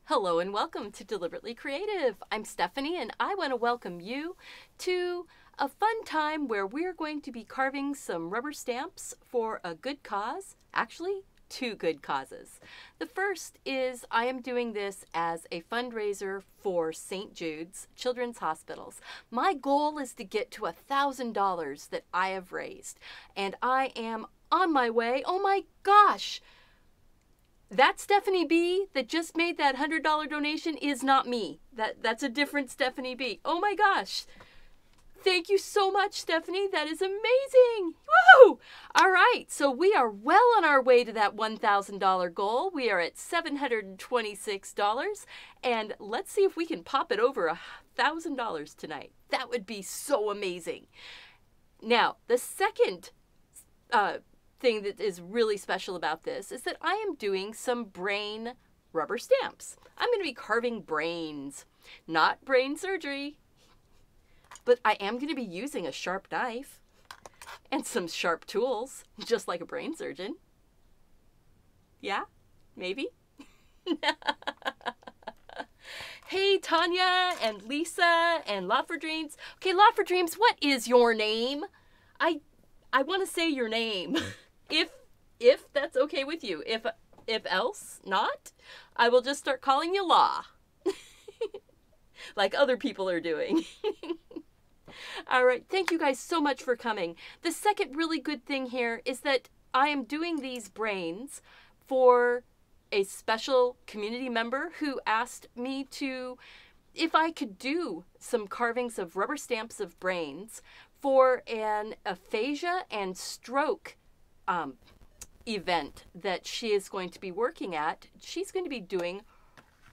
Hello and welcome to Deliberately Creative. I'm Stephanie and I want to welcome you to a fun time where we're going to be carving some rubber stamps for a good cause. Actually, two good causes. The first is I am doing this as a fundraiser for St Jude's Children's Hospitals. My goal is to get to $1,000 that I have raised, and I am on my way. Oh my gosh! That Stephanie B that just made that $100 donation is not me. That's a different Stephanie B. Oh my gosh. Thank you so much, Stephanie. That is amazing. Woo! All right, so we are well on our way to that $1,000 goal. We are at $726, and let's see if we can pop it over $1,000 tonight. That would be so amazing. Now, the second thing that is really special about this is that I am doing some brain rubber stamps. I'm going to be carving brains, not brain surgery, but I am going to be using a sharp knife and some sharp tools, just like a brain surgeon. Yeah, maybe. Hey, Tanya and Lisa and Lot for Dreams. Okay, Lot for Dreams, what is your name? I want to say your name. If that's okay with you. If else not, I will just start calling you Law. Like other people are doing. All right, thank you guys so much for coming. The second really good thing here is that I am doing these brains for a special community member who asked me to, if I could do some carvings of rubber stamps of brains for an aphasia and stroke event that she is going to be working at. She's going to be doing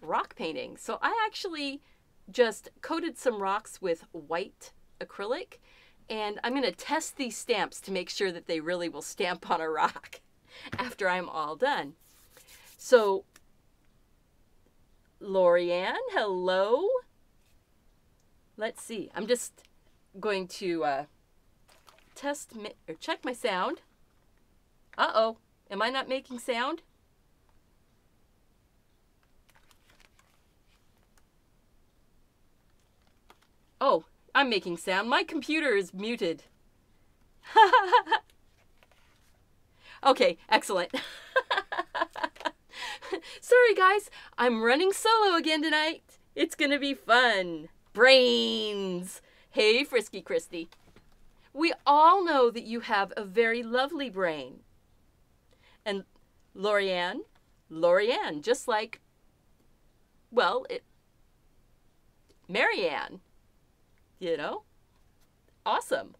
rock painting. So I actually just coated some rocks with white acrylic, and I'm going to test these stamps to make sure that they really will stamp on a rock after I'm all done. So, Lorianne, hello. Let's see. I'm just going to test or check my sound. Uh-oh. Am I not making sound? Oh, I'm making sound. My computer is muted. Okay, excellent. Sorry, guys. I'm running solo again tonight. It's going to be fun. Brains. Hey, Frisky Christy. We all know that you have a very lovely brain. And Lorianne, just like, well, Marianne, you know? Awesome.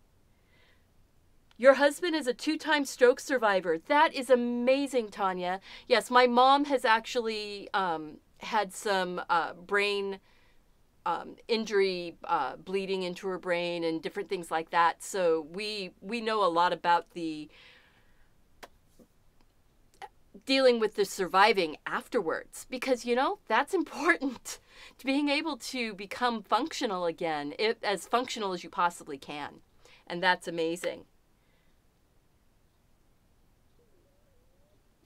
Your husband is a 2-time stroke survivor. That is amazing, Tanya. Yes, my mom has actually had some brain injury, bleeding into her brain and different things like that. So we know a lot about the dealing with the surviving afterwards, because, you know, that's important to being able to become functional again, as functional as you possibly can. And that's amazing.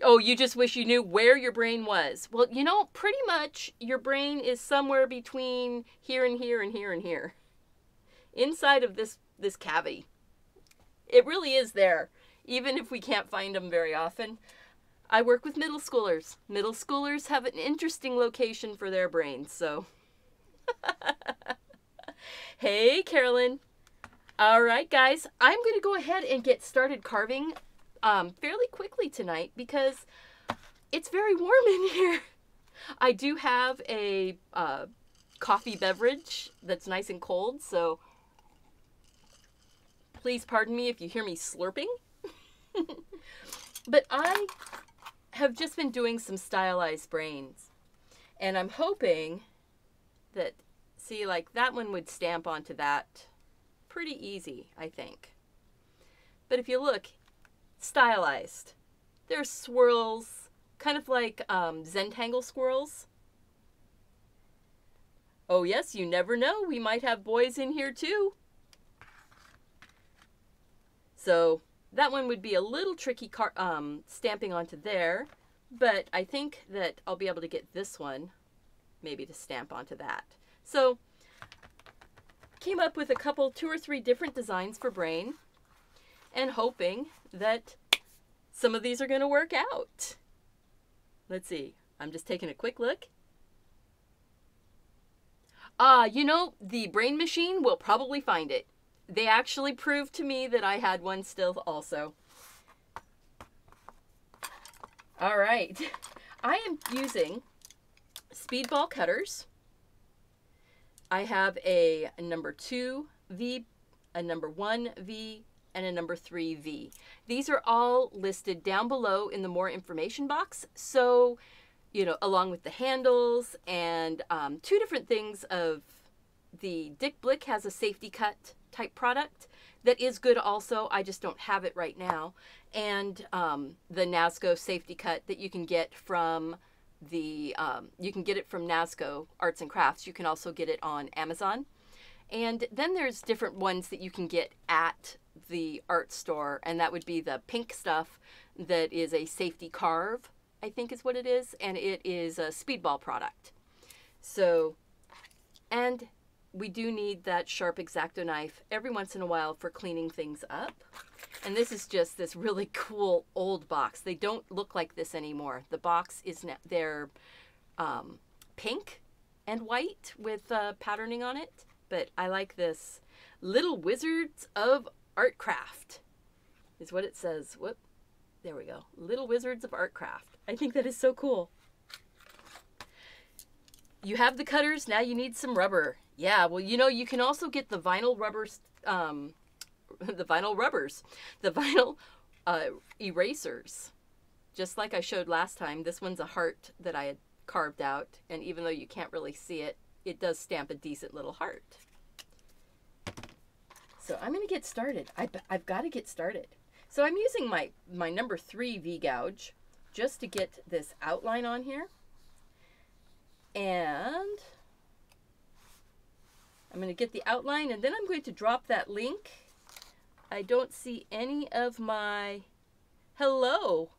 Oh, you just wish you knew where your brain was. Well, you know, pretty much your brain is somewhere between here and here and here and here. Inside of this cavity. It really is there, even if we can't find them very often. I work with middle schoolers. Middle schoolers have an interesting location for their brains, so. Hey, Carolyn. All right, guys. I'm going to go ahead and get started carving fairly quickly tonight because it's very warm in here. I do have a coffee beverage that's nice and cold, so please pardon me if you hear me slurping. But I have just been doing some stylized brains, and I'm hoping that, see, like that one would stamp onto that pretty easy, I think. But if you look, stylized, there's swirls, kind of like Zentangle swirls. Oh yes, you never know, we might have boys in here too. So that one would be a little tricky stamping onto there, but I think that I'll be able to get this one maybe to stamp onto that. So came up with a couple, 2 or 3 different designs for Brain, and hoping that some of these are going to work out. Let's see. I'm just taking a quick look. You know, the Brain machine will probably find it. They actually proved to me that I had one still also. All right. I am using Speedball cutters. I have a number 2V, a number 1V, and a number 3V. These are all listed down below in the more information box. So, you know, along with the handles and 2 different things of the Dick Blick has a safety cut type product that is good also. I just don't have it right now. And the NASCO safety cut that you can get from the, you can get it from NASCO Arts and Crafts. You can also get it on Amazon. And then there's different ones that you can get at the art store, and that would be the pink stuff that is a safety carve, I think is what it is, and it is a Speedball product. So, and we do need that sharp X-Acto knife every once in a while for cleaning things up. And this is just this really cool old box. They don't look like this anymore. The box is now, they're pink and white with patterning on it. But I like this. Little Wizards of Artcraft is what it says. Whoop. There we go. Little Wizards of Artcraft. I think that is so cool. You have the cutters. Now you need some rubber. Yeah, well, you know, you can also get the vinyl rubbers, the vinyl erasers. Just like I showed last time, this one's a heart that I had carved out. And even though you can't really see it, it does stamp a decent little heart. So I'm going to get started. I've got to get started. So I'm using my number 3 V-gouge just to get this outline on here. And I'm going to get the outline, and then I'm going to drop that link. I don't see any of my... Hello!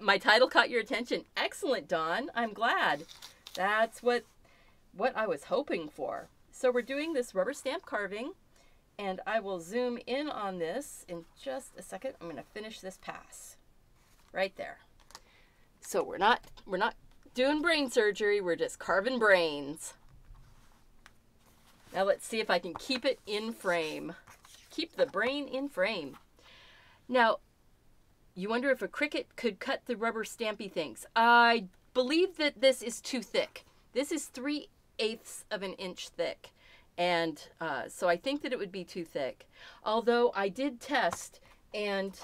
My title caught your attention. Excellent, Dawn. I'm glad. That's what I was hoping for. So we're doing this rubber stamp carving, and I will zoom in on this in just a second. I'm going to finish this pass right there. So we're not doing brain surgery. We're just carving brains. Now let's see if I can keep it in frame. Keep the brain in frame. Now, you wonder if a Cricut could cut the rubber stampy things. I believe that this is too thick. This is 3/8 of an inch thick. And so I think that it would be too thick. Although I did test, and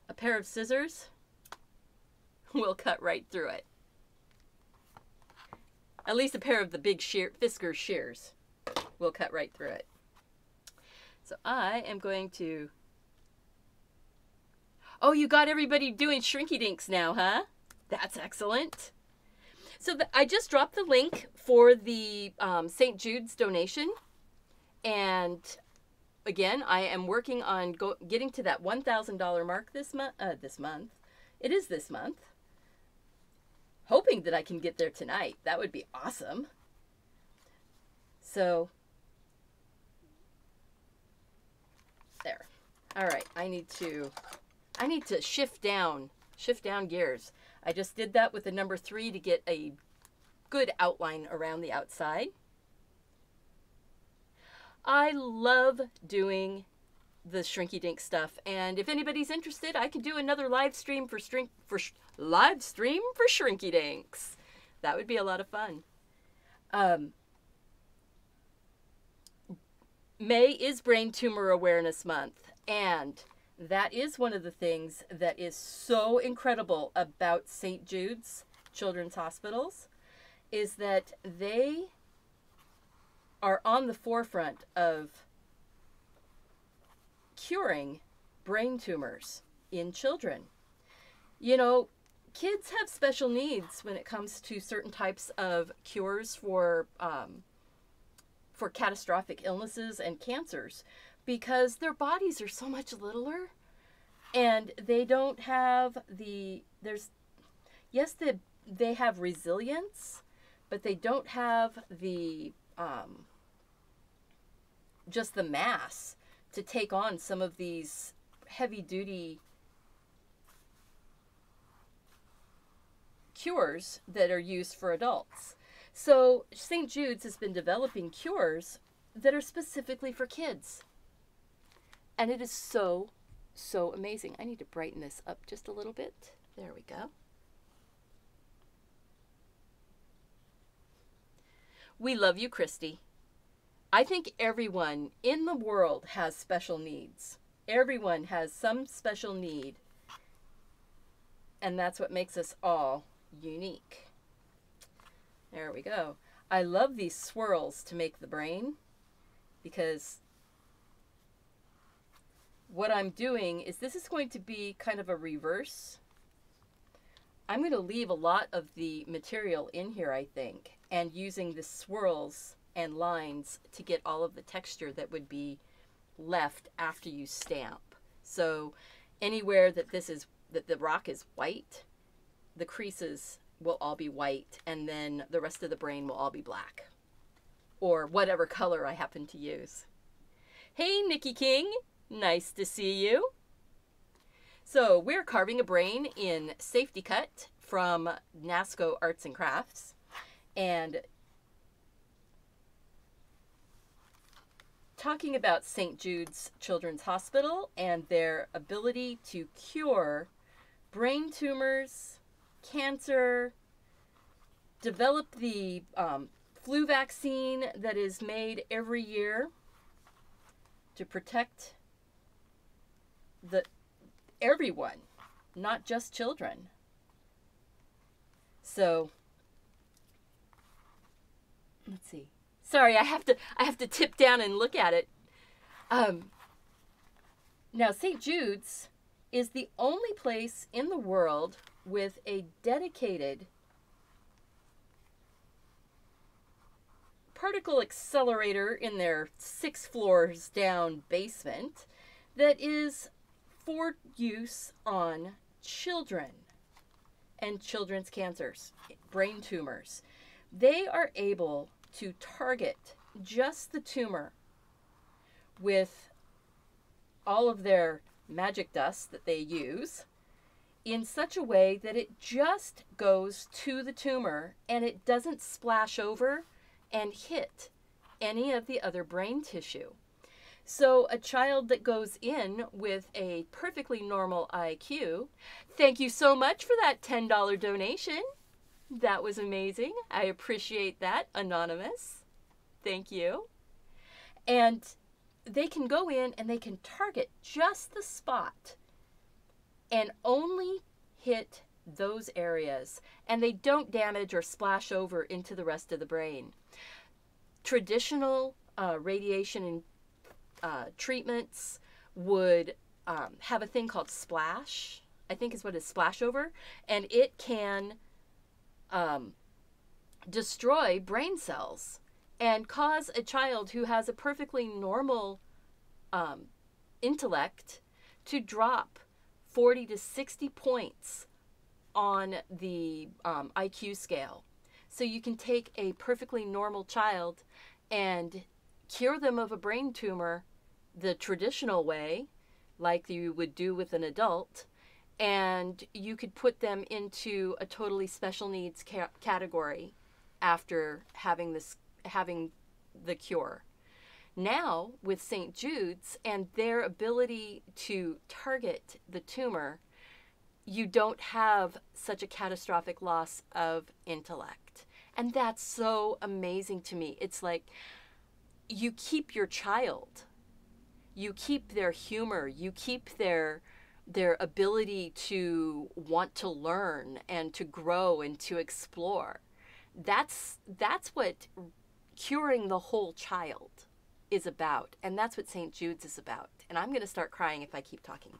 a pair of scissors will cut right through it. At least a pair of the big Fisker shears will cut right through it. So I am going to... Oh, you got everybody doing shrinky dinks now, huh? That's excellent. So I just dropped the link for the St. Jude's donation. And again, I am working on getting to that $1,000 mark this month. It is this month. Hoping that I can get there tonight. That would be awesome. So, there. All right, I need to shift down gears. I just did that with the number 3 to get a good outline around the outside. I love doing the shrinky dink stuff, and if anybody's interested, I can do another live stream for shrinky dinks. That would be a lot of fun. May is Brain Tumor Awareness Month, and that is one of the things that is so incredible about St. Jude's Children's Hospitals, is that they are on the forefront of curing brain tumors in children. You know, kids have special needs when it comes to certain types of cures for catastrophic illnesses and cancers, because their bodies are so much littler, and they don't have they have resilience, but they don't have the just the mass to take on some of these heavy-duty cures that are used for adults. So St. Jude's has been developing cures that are specifically for kids. And it is so, so amazing. I need to brighten this up just a little bit. There we go. We love you, Christy. I think everyone in the world has special needs. Everyone has some special need. And that's what makes us all unique. There we go. I love these swirls to make the brain, because what I'm doing is, this is going to be kind of a reverse. I'm going to leave a lot of the material in here, I think, and using the swirls and lines to get all of the texture that would be left after you stamp. So anywhere that that the rock is white, the creases will all be white, and then the rest of the brain will all be black, or whatever color I happen to use. Hey, Nikki King, nice to see you. So we're carving a brain in Safety Cut from NASCO Arts and Crafts, and talking about St. Jude's Children's Hospital and their ability to cure brain tumors, cancer, develop the flu vaccine that is made every year to protect everyone, not just children. So let's see. Sorry, I have to tip down and look at it. Now, St. Jude's is the only place in the world with a dedicated particle accelerator in their 6 floors down basement that is for use on children and children's cancers, brain tumors. They are able to target just the tumor with all of their magic dust that they use in such a way that it just goes to the tumor and it doesn't splash over and hit any of the other brain tissue. So a child that goes in with a perfectly normal IQ, thank you so much for that $10 donation. That was amazing. I appreciate that, Anonymous. Thank you. And they can go in and they can target just the spot and only hit those areas, and they don't damage or splash over into the rest of the brain. Traditional radiation treatments would have a thing called splash, I think is what it is, splash over, and it can destroy brain cells and cause a child who has a perfectly normal intellect to drop 40 to 60 points on the IQ scale. So you can take a perfectly normal child and cure them of a brain tumor the traditional way, like you would do with an adult, and you could put them into a totally special needs category after having the cure. Now, with St. Jude's and their ability to target the tumor, you don't have such a catastrophic loss of intellect. And that's so amazing to me. It's like you keep your child, you keep their humor, you keep their ability to want to learn and to grow and to explore. That's what curing the whole child is about. And that's what St. Jude's is about. And I'm going to start crying if I keep talking.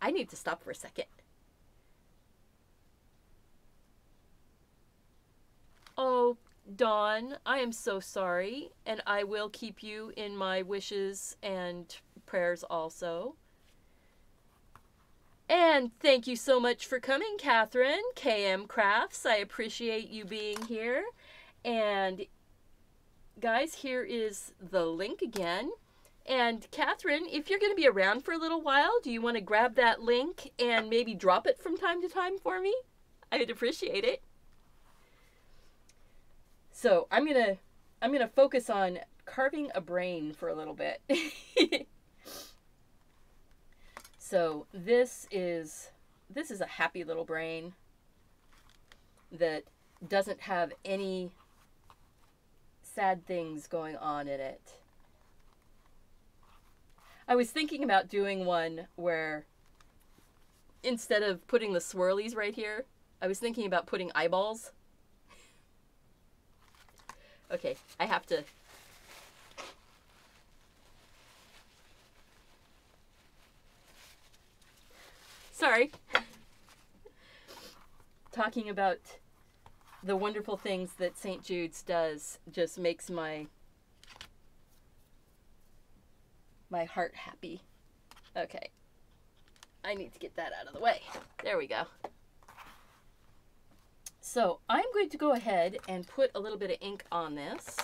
I need to stop for a second. Oh, Dawn, I am so sorry, and I will keep you in my wishes and prayers also. And thank you so much for coming, Catherine, KM Crafts. I appreciate you being here. And guys, here is the link again. And Catherine, if you're going to be around for a little while, do you want to grab that link and maybe drop it from time to time for me? I would appreciate it. So I'm gonna focus on carving a brain for a little bit. So this is a happy little brain that doesn't have any sad things going on in it. I was thinking about doing one where instead of putting the swirlies right here, I was thinking about putting eyeballs. Okay, I have to... Sorry. Talking about the wonderful things that St. Jude's does just makes my heart happy. Okay. I need to get that out of the way. There we go. So I'm going to go ahead and put a little bit of ink on this,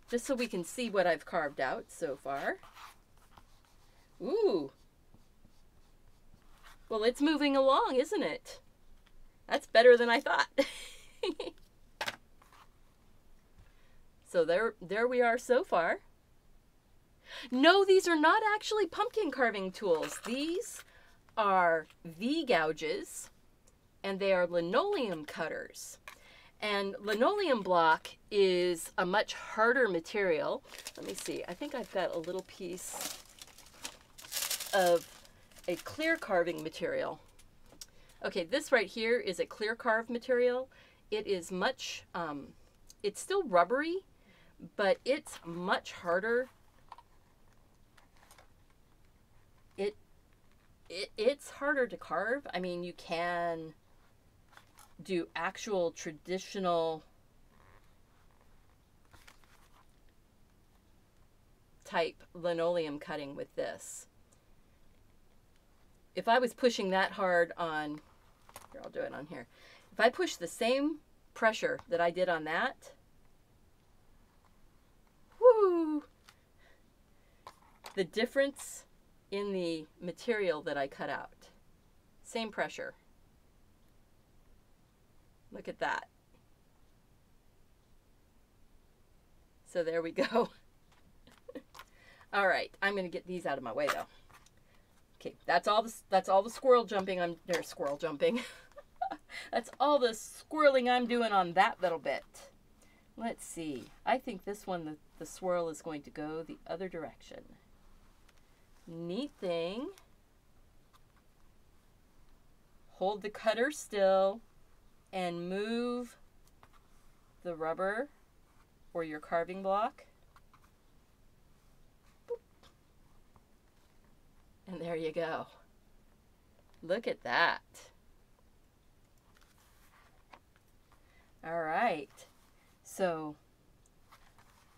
just so we can see what I've carved out so far. Ooh. Well, it's moving along, isn't it? That's better than I thought. So there we are so far. No, these are not actually pumpkin carving tools. These are V-gouges, and they are linoleum cutters. And linoleum block is a much harder material. Let me see. I think I've got a little piece of a clear carving material. Okay, this right here is a clear carve material. It is much, it's still rubbery, but it's much harder. It's harder to carve. I mean, you can do actual traditional type linoleum cutting with this. If I was pushing that hard on, here, I'll do it on here. If I push the same pressure that I did on that, whoo, the difference in the material that I cut out. Same pressure. Look at that. So there we go. All right, I'm going to get these out of my way though. Okay, that's all the squirrel jumping. Squirrel jumping. That's all the squirreling I'm doing on that little bit. Let's see. I think this one, the swirl is going to go the other direction. Neat thing. Hold the cutter still and move the rubber or your carving block. Boop. And there you go. Look at that. All right. So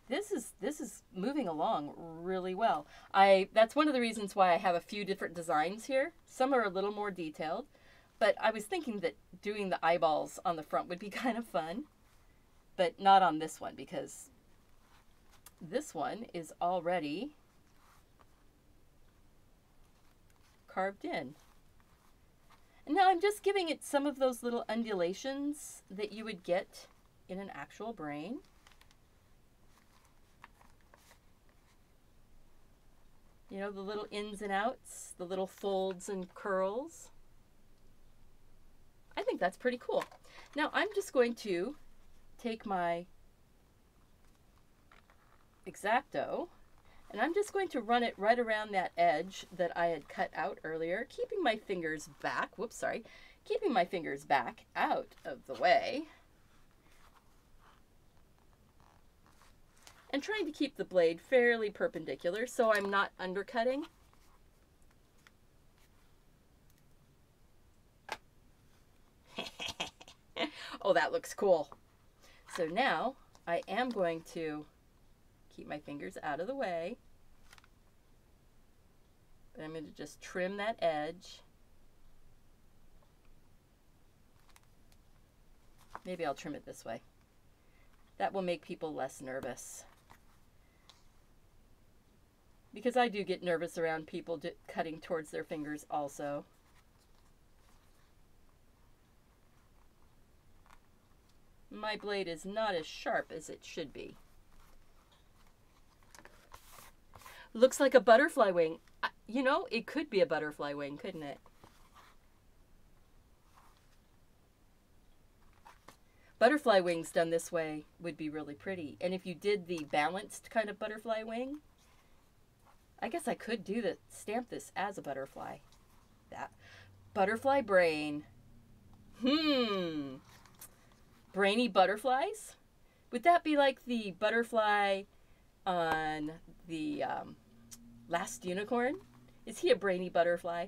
this is moving along really well. That's one of the reasons why I have a few different designs here. Some are a little more detailed, but I was thinking that doing the eyeballs on the front would be kind of fun, but not on this one because this one is already carved in. And now I'm just giving it some of those little undulations that you would get in an actual brain. You know, the little ins and outs, the little folds and curls. I think that's pretty cool. Now I'm just going to take my X-Acto and I'm just going to run it right around that edge that I had cut out earlier, keeping my fingers back, keeping my fingers back out of the way. And trying to keep the blade fairly perpendicular so I'm not undercutting. Oh, that looks cool. So now I am going to keep my fingers out of the way. But I'm going to just trim that edge. Maybe I'll trim it this way. That will make people less nervous. Because I do get nervous around people cutting towards their fingers also. My blade is not as sharp as it should be. Looks like a butterfly wing. You know, it could be a butterfly wing, couldn't it? Butterfly wings done this way would be really pretty. And if you did the balanced kind of butterfly wing, I guess I could stamp this as a butterfly. That butterfly brain. Brainy butterflies? Would that be like the butterfly on the Last Unicorn? Is he a brainy butterfly?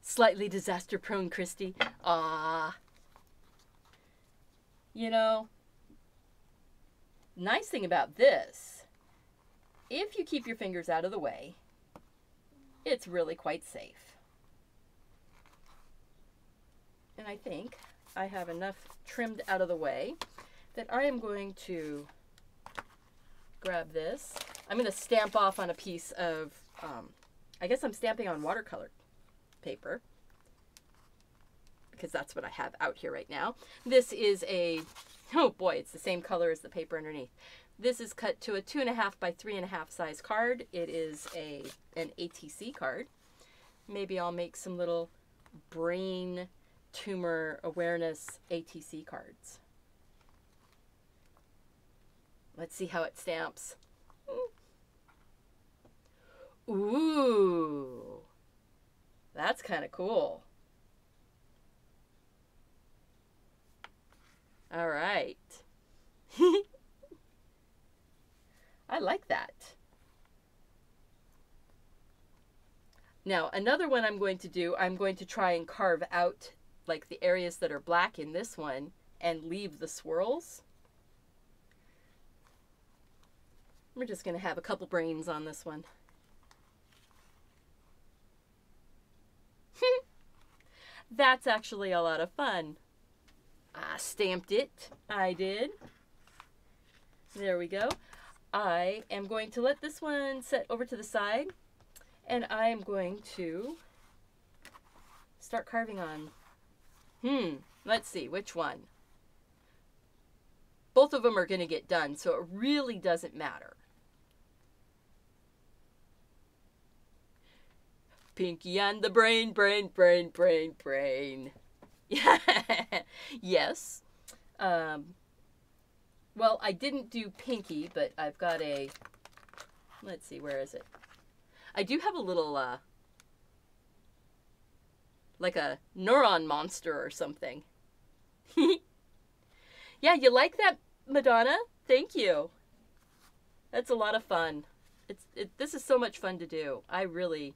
Slightly disaster-prone Christy. Ah. You know, nice thing about this, if you keep your fingers out of the way, it's really quite safe. And I think I have enough trimmed out of the way that I am going to grab this. I'm going to stamp off on a piece of, I guess I'm stamping on watercolor paper, because that's what I have out here right now. This is a, oh boy, it's the same color as the paper underneath. This is cut to a 2.5 by 3.5 size card. It is an ATC card. Maybe I'll make some little brain tumor awareness ATC cards. Let's see how it stamps. Ooh. That's kind of cool. All right. I like that. Now, another one I'm going to do, I'm going to try and carve out like the areas that are black in this one and leave the swirls. We're just going to have a couple brains on this one. That's actually a lot of fun. I stamped it. I did. There we go. I am going to let this one set over to the side, and I am going to start carving on. Let's see, which one? Both of them are going to get done, so it really doesn't matter. Pinky and the brain, brain, brain, brain, brain. Yes. Well, I didn't do Pinky, but I've got a, let's see, where is it? I do have a little, like a neuron monster or something. Yeah, you like that, Madonna? Thank you. That's a lot of fun. This is so much fun to do. I'm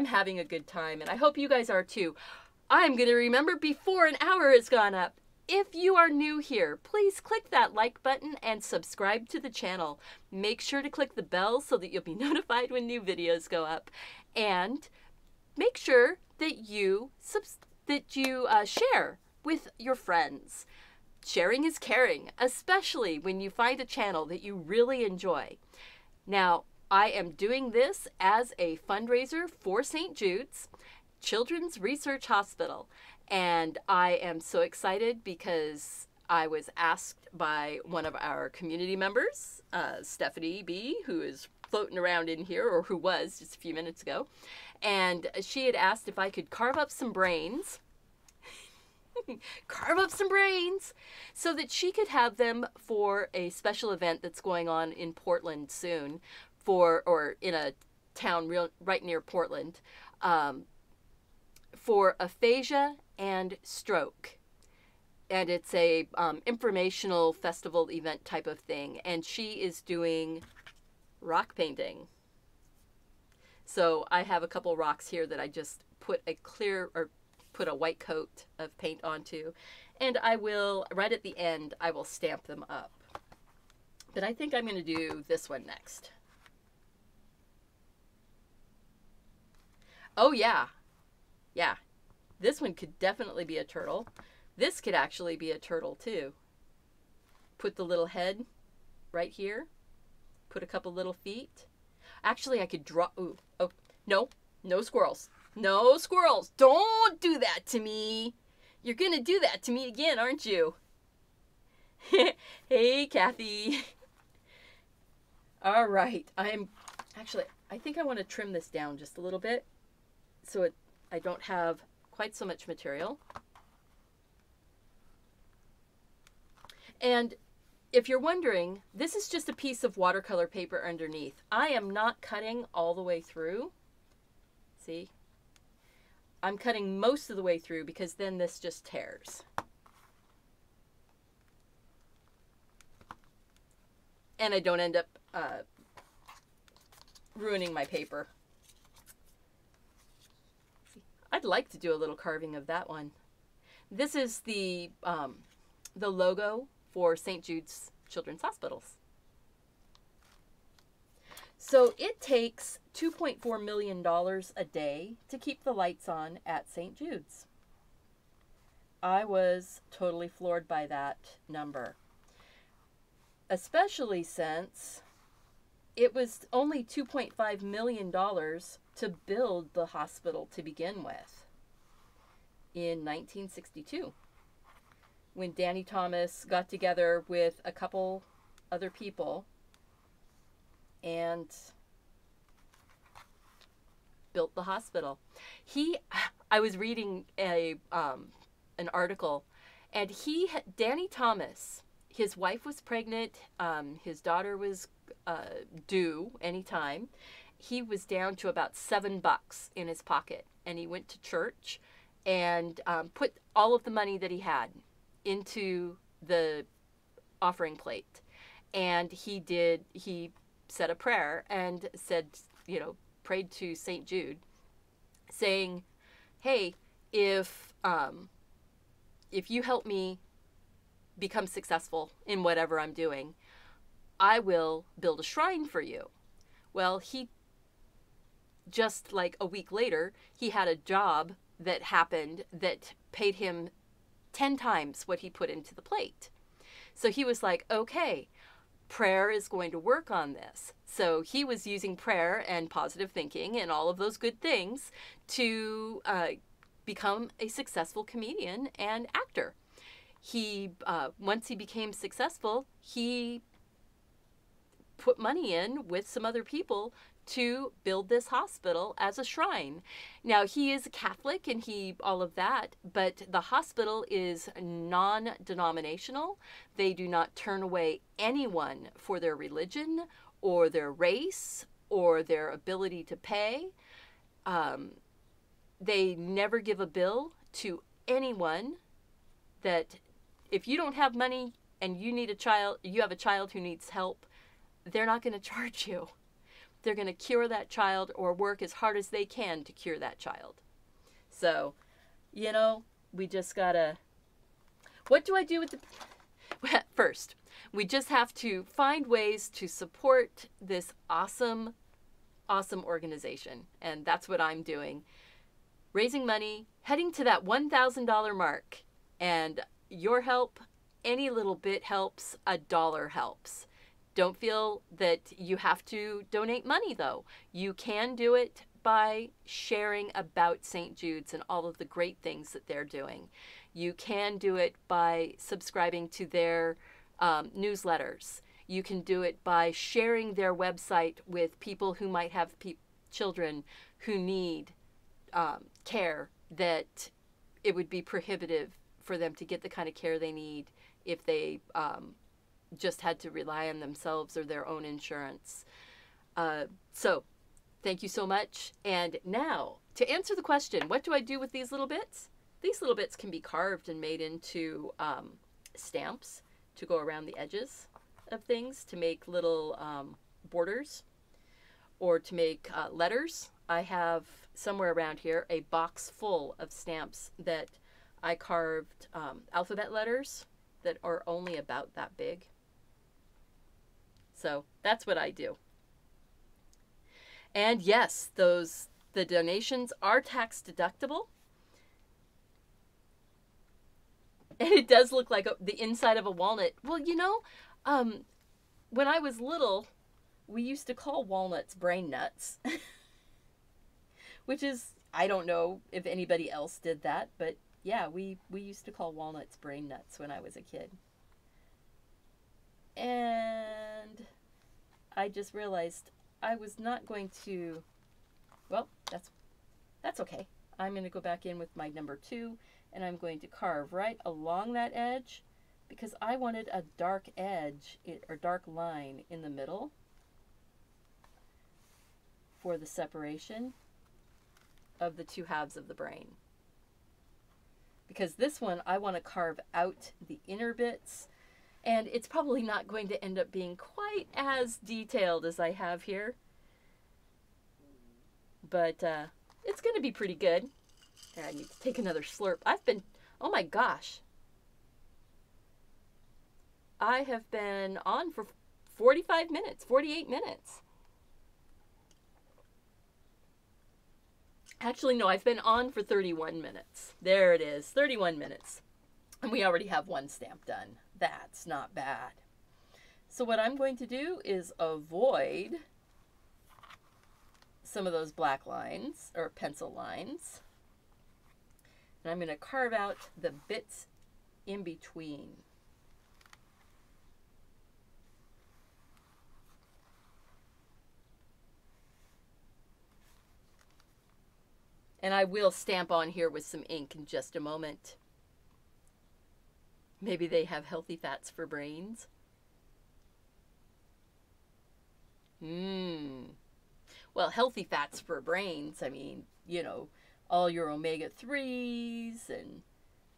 having a good time, and I hope you guys are too. I'm going to remember before an hour has gone up. If you are new here, please click that like button and subscribe to the channel. Make sure to click the bell so that you'll be notified when new videos go up. And make sure that you share with your friends. Sharing is caring, especially when you find a channel that you really enjoy. Now, I am doing this as a fundraiser for St. Jude's Children's Research Hospital. And I am so excited because I was asked by one of our community members, Stephanie B., who is floating around in here, or who was just a few minutes ago. And she had asked if I could carve up some brains. Carve up some brains so that she could have them for a special event that's going on in Portland soon, or in a town right near Portland, for aphasia and stroke. And it's a informational festival event type of thing. And she is doing rock painting. So I have a couple rocks here that I just put a white coat of paint onto. And I will, right at the end, I will stamp them up. But I think I'm going to do this one next. Oh, yeah. Yeah. This one could definitely be a turtle. This could actually be a turtle, too. Put the little head right here. Put a couple little feet. Actually, I could draw... Ooh. Oh, no. No squirrels. No squirrels. Don't do that to me. You're going to do that to me again, aren't you? Hey, Kathy. All right. Actually, I think I want to trim this down just a little bit so I don't have quite so much material. And if you're wondering, this is just a piece of watercolor paper underneath. I am not cutting all the way through. See? I'm cutting most of the way through because then this just tears. And I don't end up ruining my paper. I'd like to do a little carving of that one. This is the logo for St. Jude's Children's Hospitals. So it takes $2.4 million a day to keep the lights on at St. Jude's. I was totally floored by that number. Especially since it was only $2.5 million to build the hospital to begin with in 1962. When Danny Thomas got together with a couple other people and built the hospital. I was reading an article, and Danny Thomas, his wife was pregnant, his daughter was due anytime. He was down to about $7 in his pocket, and he went to church and put all of the money that he had into the offering plate. And he said a prayer and said, prayed to St. Jude, saying, hey, if you help me become successful in whatever I'm doing, I will build a shrine for you. Well, just like a week later, he had a job that happened that paid him 10 times what he put into the plate. So he was like, okay, prayer is going to work on this. So he was using prayer and positive thinking and all of those good things to become a successful comedian and actor. Once he became successful, he put money in with some other people to build this hospital as a shrine. Now, he is a Catholic and all of that, but the hospital is non-denominational. They do not turn away anyone for their religion or their race or their ability to pay. They never give a bill to anyone that if you don't have money and you have a child who needs help, they're not going to charge you. They're going to cure that child or work as hard as they can to cure that child. So, we just gotta... What do I do with the... First, we just have to find ways to support this awesome, awesome organization. And that's what I'm doing. Raising money, heading to that $1,000 mark. And your help, any little bit helps, $1 helps. Don't feel that you have to donate money, though. You can do it by sharing about St. Jude's and all of the great things that they're doing. You can do it by subscribing to their newsletters. You can do it by sharing their website with people who might have children who need care, that it would be prohibitive for them to get the kind of care they need if they just had to rely on themselves or their own insurance. So thank you so much. And now, to answer the question, what do I do with these little bits? These little bits can be carved and made into stamps to go around the edges of things, to make little borders, or to make letters. I have somewhere around here a box full of stamps that I carved alphabet letters that are only about that big. So that's what I do. And yes, those The donations are tax deductible. And it does look like the inside of a walnut. Well, you know, when I was little, we used to call walnuts brain nuts. Which is, I don't know if anybody else did that, but yeah, we used to call walnuts brain nuts when I was a kid. And I just realized I was not going to, well, that's okay. I'm going to go back in with my number 2, and I'm going to carve right along that edge because I wanted a dark edge or dark line in the middle for the separation of the 2 halves of the brain. Because this one, I want to carve out the inner bits, and it's probably not going to end up being quite as detailed as I have here. But it's going to be pretty good. I need to take another slurp. Oh my gosh. I have been on for 45 minutes, 48 minutes. Actually, no, I've been on for 31 minutes. There it is, 31 minutes. And we already have 1 stamp done. That's not bad. So what I'm going to do is avoid some of those black lines or pencil lines. And I'm going to carve out the bits in between. And I will stamp on here with some ink in just a moment. Maybe they have healthy fats for brains. Well, healthy fats for brains, I mean, you know, all your omega-3s and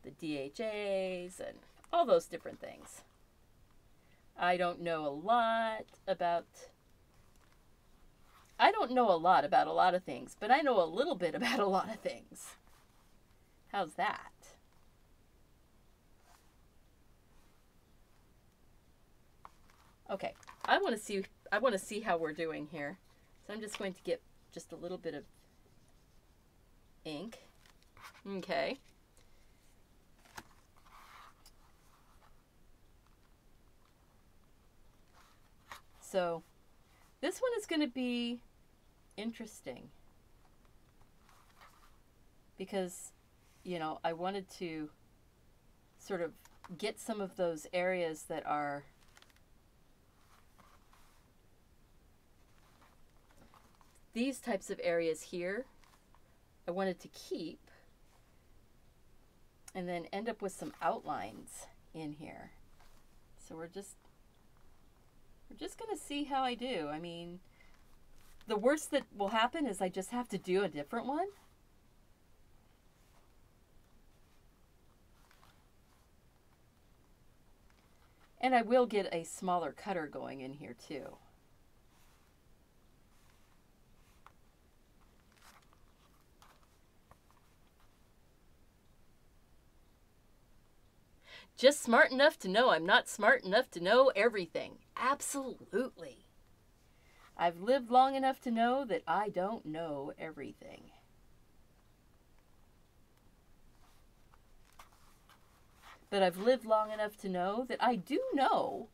the DHAs and all those different things. I don't know a lot about a lot of things, but I know a little bit about a lot of things. How's that? Okay, I want to see how we're doing here. So I'm just going to get just a little bit of ink. Okay. So this one is going to be interesting because, you know, I wanted to sort of get some of those areas that are these types of areas here. I wanted to keep and then end up with some outlines in here. So we're just going to see how I do. I mean, the worst that will happen is I just have to do a different one. And I will get a smaller cutter going in here too. Just smart enough to know I'm not smart enough to know everything. Absolutely. I've lived long enough to know that I don't know everything. But I've lived long enough to know that I do know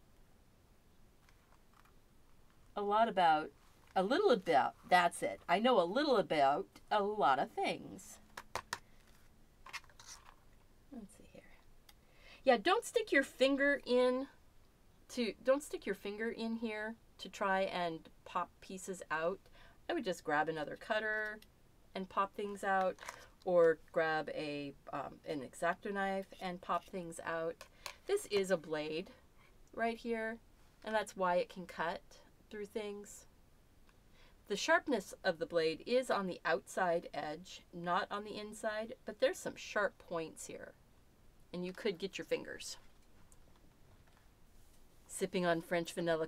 a little about, that's it. I know a little about a lot of things. Let's see here. Yeah, don't stick your finger in here to try and pop pieces out. I would just grab another cutter and pop things out, or grab an X-Acto knife and pop things out. This is a blade right here, and that's why it can cut through things. The sharpness of the blade is on the outside edge, not on the inside, but there's some sharp points here, and you could get your fingers. Sipping on French vanilla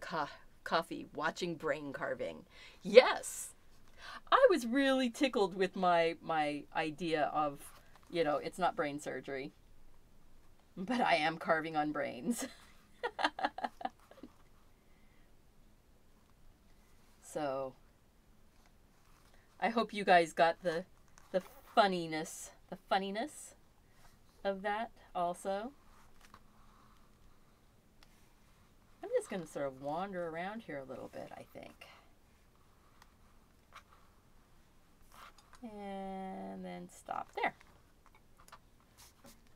coffee, watching brain carving. Yes! I was really tickled with my idea of, you know, it's not brain surgery, but I am carving on brains. So I hope you guys got the funniness of that also. I'm just going to sort of wander around here a little bit, I think. And then stop there.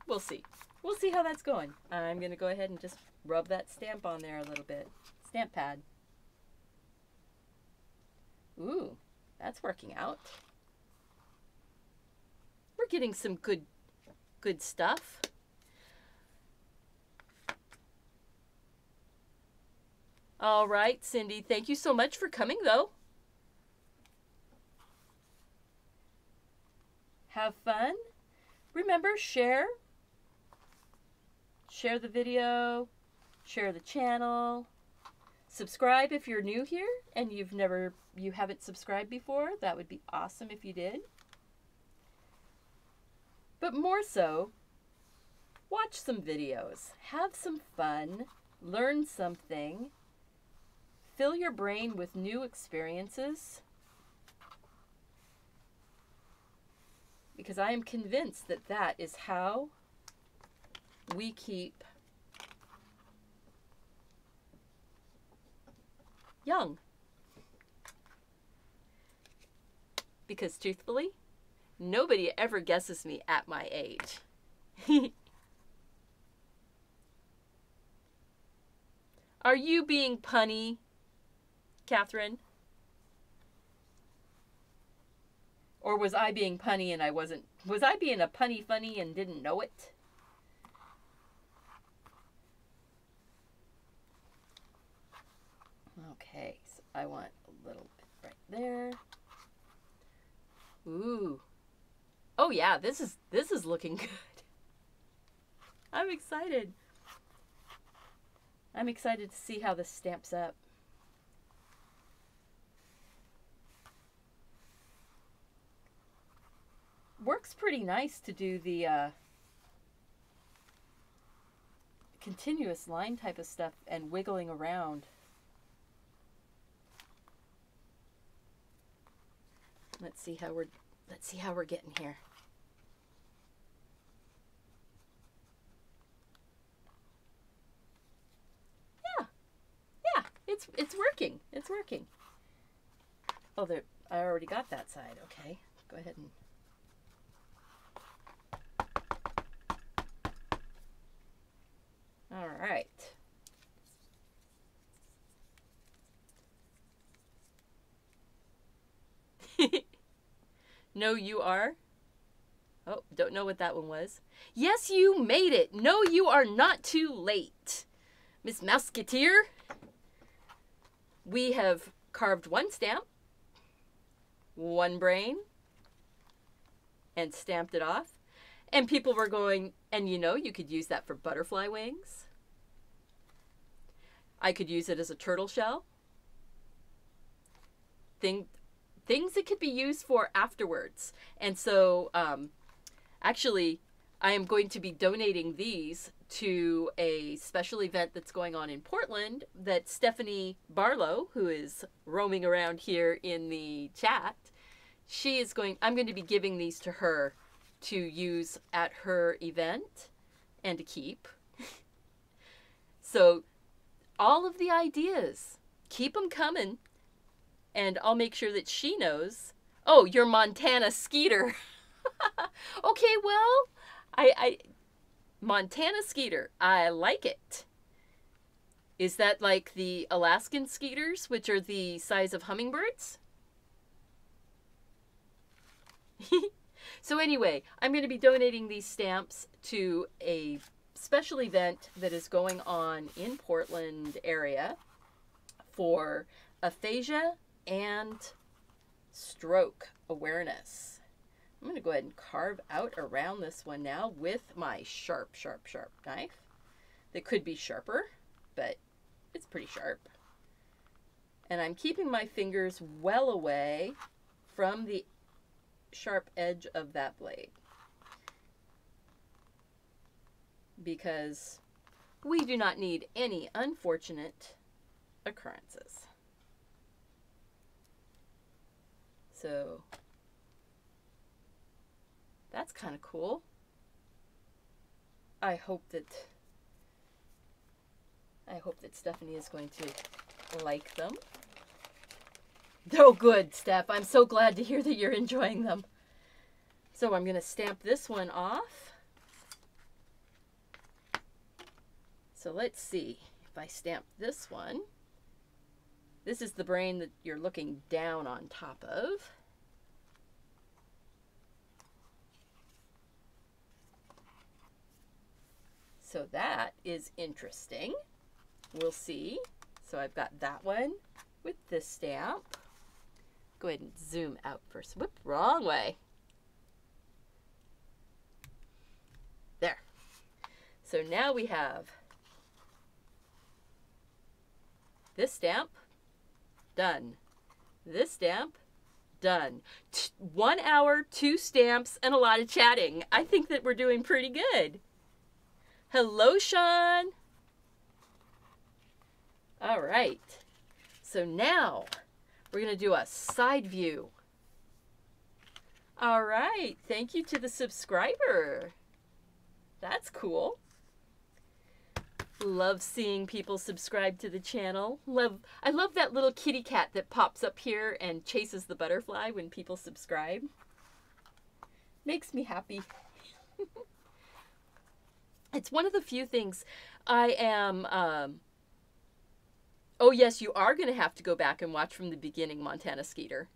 We'll see. We'll see how that's going. I'm going to go ahead and just rub that stamp on there a little bit. Stamp pad. Ooh, that's working out. We're getting some good stuff. All right, Cindy, thank you so much for coming, though. Have fun. Remember, share the video, share the channel, subscribe if you're new here and you haven't subscribed before. That would be awesome if you did. But more so, watch some videos, have some fun, learn something, fill your brain with new experiences. Because I am convinced that that is how we keep young. Because truthfully, nobody ever guesses me at my age. Are you being punny, Catherine? Or was I being punny and I wasn't? Was I being a punny funny and didn't know it? Okay, so I want a little bit right there. Ooh. Oh yeah, this is looking good. I'm excited. I'm excited to see how this stamps up. Works pretty nice to do the continuous line type of stuff and wiggling around. Let's see how we're getting here. Yeah, it's working. It's working. Oh, there, I already got that side. Okay, go ahead and. All right. No, you are. Oh, don't know what that one was. Yes, you made it. No, you are not too late. Miss Musketeer. We have carved one stamp, one brain, and stamped it off. And people were going, and you know, you could use that for butterfly wings. I could use it as a turtle shell. Things it could be used for afterwards. And so, actually, I am going to be donating these to a special event that's going on in Portland that Stephanie Barlow, who is roaming around here in the chat, I'm going to be giving these to her to use at her event and to keep. So all of the ideas, keep them coming, and I'll make sure that she knows. Oh, your Montana Skeeter. Okay, well, I Montana Skeeter, I like it. Is that like the Alaskan skeeters, which are the size of hummingbirds? So anyway, I'm going to be donating these stamps to a special event that is going on in Portland area for aphasia and stroke awareness. I'm going to go ahead and carve out around this one now with my sharp knife. That could be sharper, but it's pretty sharp. And I'm keeping my fingers well away from the sharp edge of that blade, because we do not need any unfortunate occurrences. So That's kind of cool. I hope that Stephanie is going to like them. Oh, good, Steph. I'm so glad to hear that you're enjoying them. So I'm going to stamp this one off. So let's see if I stamp this one. This is the brain that you're looking down on top of. So that is interesting. We'll see. So I've got that one with this stamp. Go ahead and zoom out first. Whoop, wrong way. There. So now we have this stamp, done. This stamp, done. 1 hour, 2 stamps, and a lot of chatting. I think that we're doing pretty good. Hello, Sean. All right. So now we're going to do a side view. All right. Thank you to the subscriber. That's cool. Love seeing people subscribe to the channel. I love that little kitty cat that pops up here and chases the butterfly when people subscribe. Makes me happy. It's one of the few things I am... Oh, yes, you are going to have to go back and watch from the beginning, Montana Skeeter.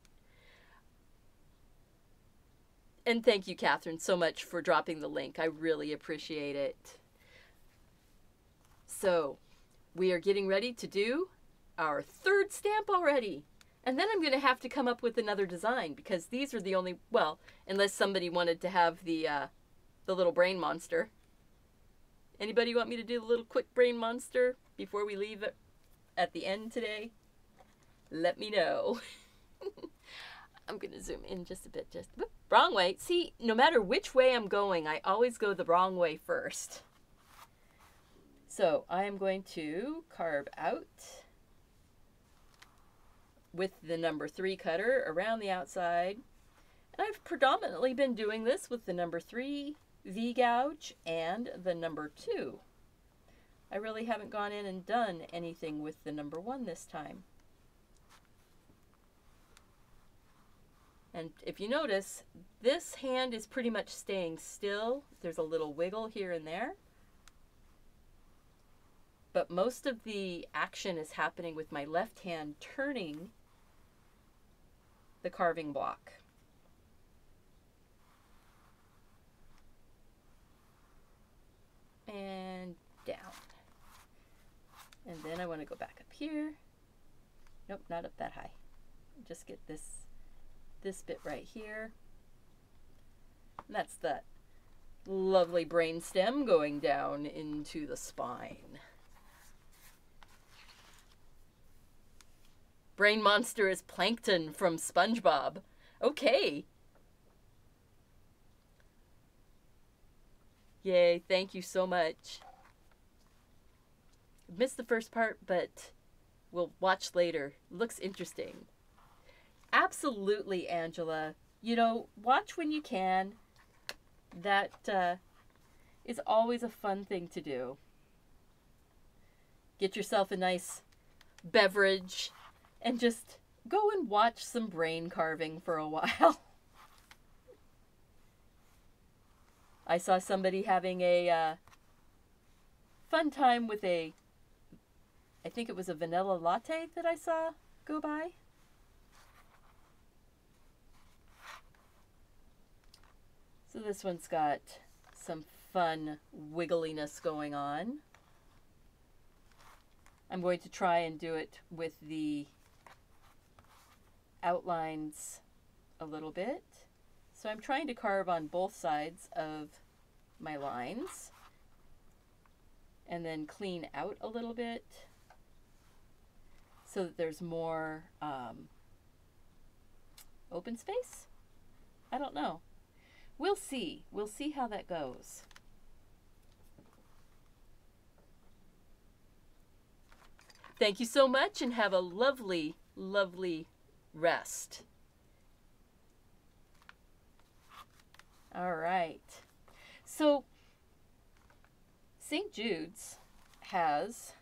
And thank you, Catherine, so much for dropping the link. I really appreciate it. So, we are getting ready to do our 3rd stamp already. And then I'm going to have to come up with another design because these are the only... Well, unless somebody wanted to have the little brain monster. Anybody want me to do the little quick brain monster before we leave it at the end today? Let me know. I'm going to zoom in just a bit. Just whoop, wrong way. See, no matter which way I'm going, I always go the wrong way first. So I am going to carve out with the number 3 cutter around the outside. And I've predominantly been doing this with the number 3 V-gouge and the number 2. I really haven't gone in and done anything with the number 1 this time. And if you notice, this hand is pretty much staying still. There's a little wiggle here and there. But most of the action is happening with my left hand turning the carving block. And down. And then I want to go back up here. Nope, not up that high. Just get this bit right here. And that's that lovely brain stem going down into the spine. Brain monster is Plankton from SpongeBob. Okay. Yay, thank you so much. Missed the first part, but we'll watch later. Looks interesting. Absolutely, Angela. You know, watch when you can. That is always a fun thing to do. Get yourself a nice beverage and just go and watch some brain carving for a while. I saw somebody having a fun time with I think it was a vanilla latte that I saw go by. So this one's got some fun wiggliness going on. I'm going to try and do it with the outlines a little bit. So I'm trying to carve on both sides of my lines and then clean out a little bit so that there's more open space. I don't know. We'll see. We'll see how that goes. Thank you so much and have a lovely, lovely rest. All right. So St. Jude's has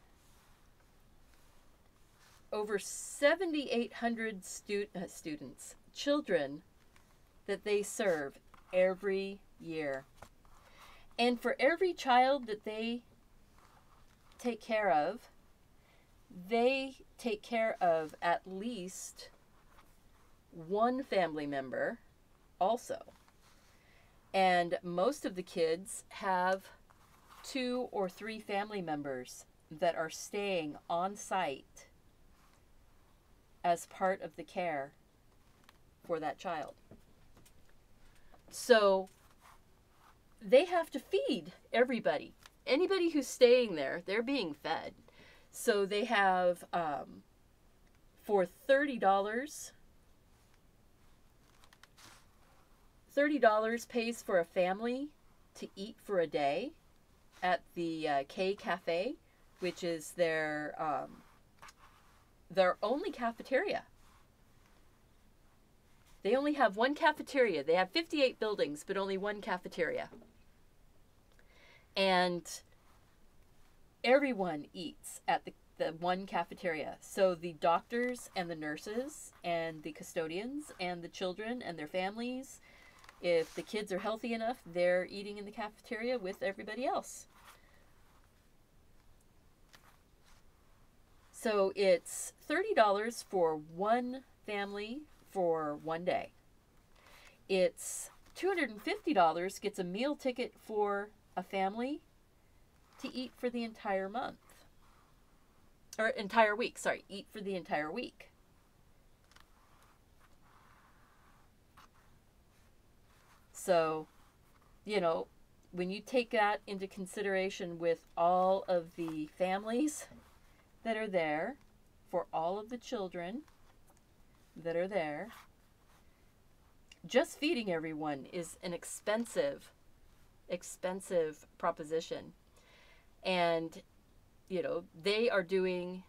over 7,800 students, children that they serve every year. And for every child that they take care of, they take care of at least one family member also. And most of the kids have 2 or 3 family members that are staying on site as part of the care for that child. So they have to feed everybody. Anybody who's staying there, they're being fed. So they have, for $30 pays for a family to eat for a day at the K Cafe, which is their only cafeteria. They only have one cafeteria. They have 58 buildings, but only one cafeteria. And everyone eats at the one cafeteria. So the doctors and the nurses and the custodians and the children and their families, if the kids are healthy enough, they're eating in the cafeteria with everybody else. So it's $30 for one family for one day. It's $250 gets a meal ticket for a family to eat for the entire month. Or entire week, sorry, eat for the entire week. So, you know, when you take that into consideration with all of the families that are there, for all of the children that are there, just feeding everyone is an expensive proposition. And, you know, they are doing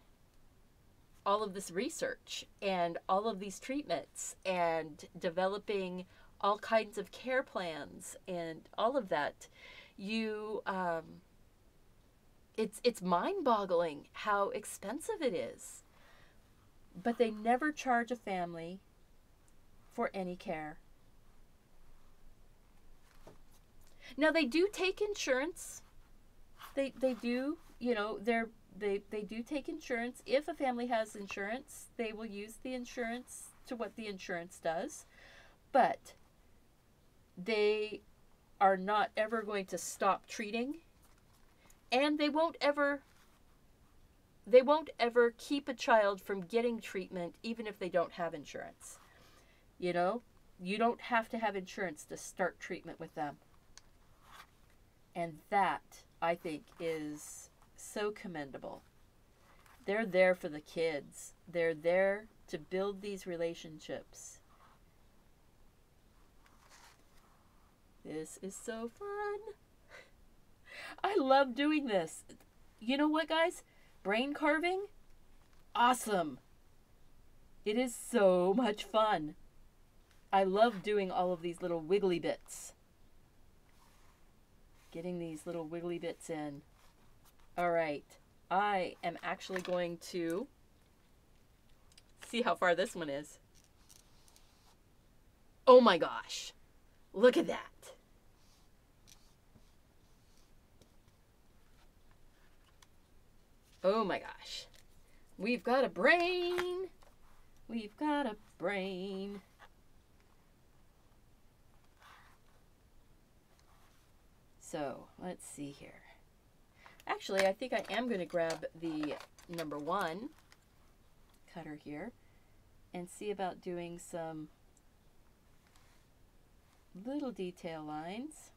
all of this research and all of these treatments and developing all kinds of care plans and all of that. It's mind-boggling how expensive it is. But they never charge a family for any care. Now they do take insurance. They do, you know, they do take insurance. If a family has insurance, they will use the insurance to what the insurance does. But they are not ever going to stop treating, and they won't ever keep a child from getting treatment even if they don't have insurance. You know, you don't have to have insurance to start treatment with them. And that, I think, is so commendable. They're there for the kids. They're there to build these relationships. This is so fun. I love doing this. You know what, guys? Brain carving? Awesome. It is so much fun. I love doing all of these little wiggly bits. Getting these little wiggly bits in. All right. I am actually going to see how far this one is. Oh my gosh. Look at that. Oh my gosh. We've got a brain. We've got a brain. So, let's see here. Actually, I think I am going to grab the number 1 cutter here and see about doing some little detail lines.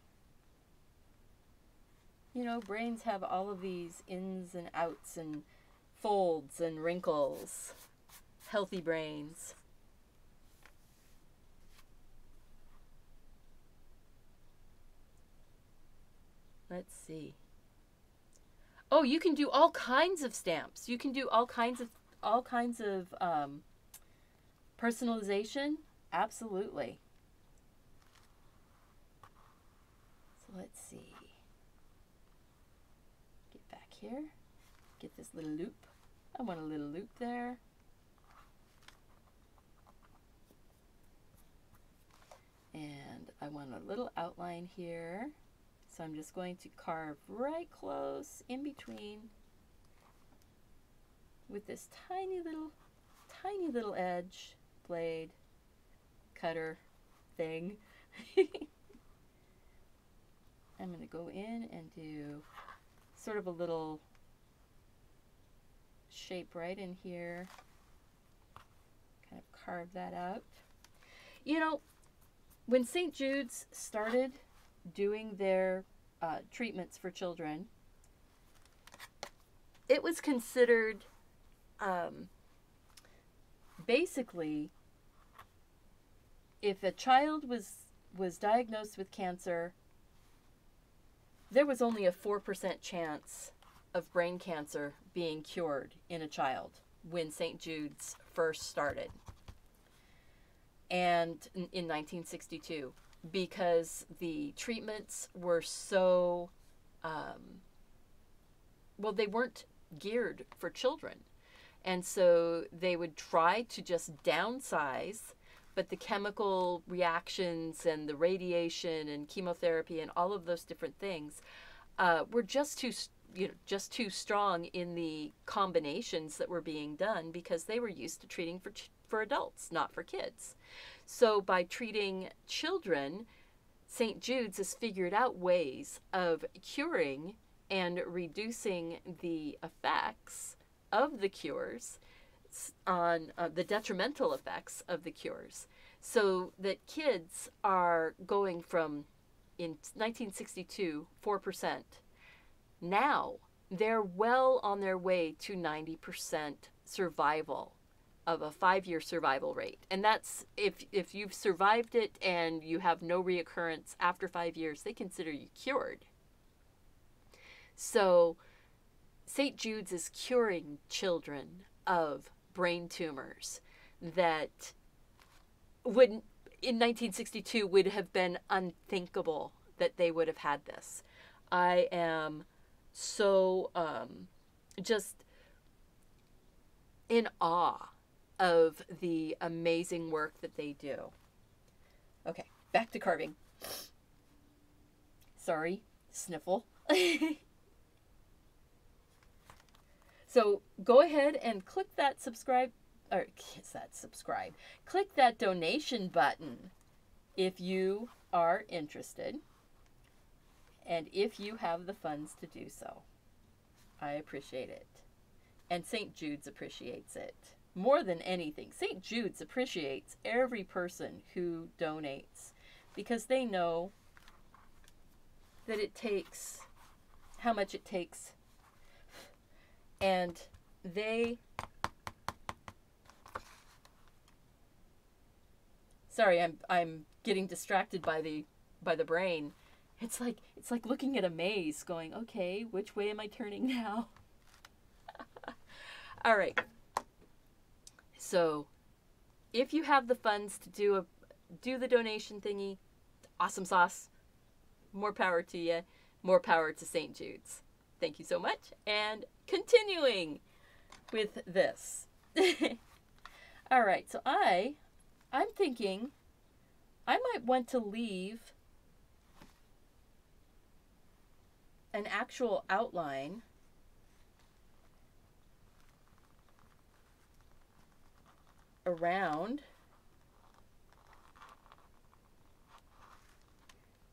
You know, brains have all of these ins and outs and folds and wrinkles. Healthy brains. Let's see. Oh, you can do all kinds of stamps. You can do all kinds of personalization. Absolutely. let's see. Get back here. Get this little loop. I want a little loop there. And I want a little outline here. So I'm just going to carve right close in between with this tiny little edge, blade, cutter thing. I'm going to go in and do sort of a little shape right in here. Kind of carve that out. You know, when St. Jude's started doing their treatments for children, it was considered basically, if a child was diagnosed with cancer, there was only a 4% chance of brain cancer being cured in a child when St. Jude's first started, and in 1962, because the treatments were so, well, they weren't geared for children. And so they would try to just downsize, but the chemical reactions and the radiation and chemotherapy and all of those different things were just too strong in the combinations that were being done, because they were used to treating for adults, not for kids. So by treating children, St. Jude's has figured out ways of curing and reducing the effects of the cures on the detrimental effects of the cures, so that kids are going from, in 1962, 4%. Now they're well on their way to 90% survival, of a 5-year survival rate. And that's if you've survived it and you have no reoccurrence after 5 years, they consider you cured. So St. Jude's is curing children of brain tumors that would, in 1962, would have been unthinkable that they would have had this. I am so just in awe of the amazing work that they do. Okay, back to carving. Sorry, sniffle. So go ahead and click that subscribe, or click that donation button if you are interested, and if you have the funds to do so. I appreciate it. And St. Jude's appreciates it more than anything. St. Jude's appreciates every person who donates, because they know that it takes, how much it takes, and they, sorry, I'm getting distracted by the brain. It's like looking at a maze, going, okay, which way am I turning now? All right. So if you have the funds to do the donation thingy, awesome sauce. More power to you. More power to St. Jude's. Thank you so much. And continuing with this. All right. So I'm thinking I might want to leave an actual outline around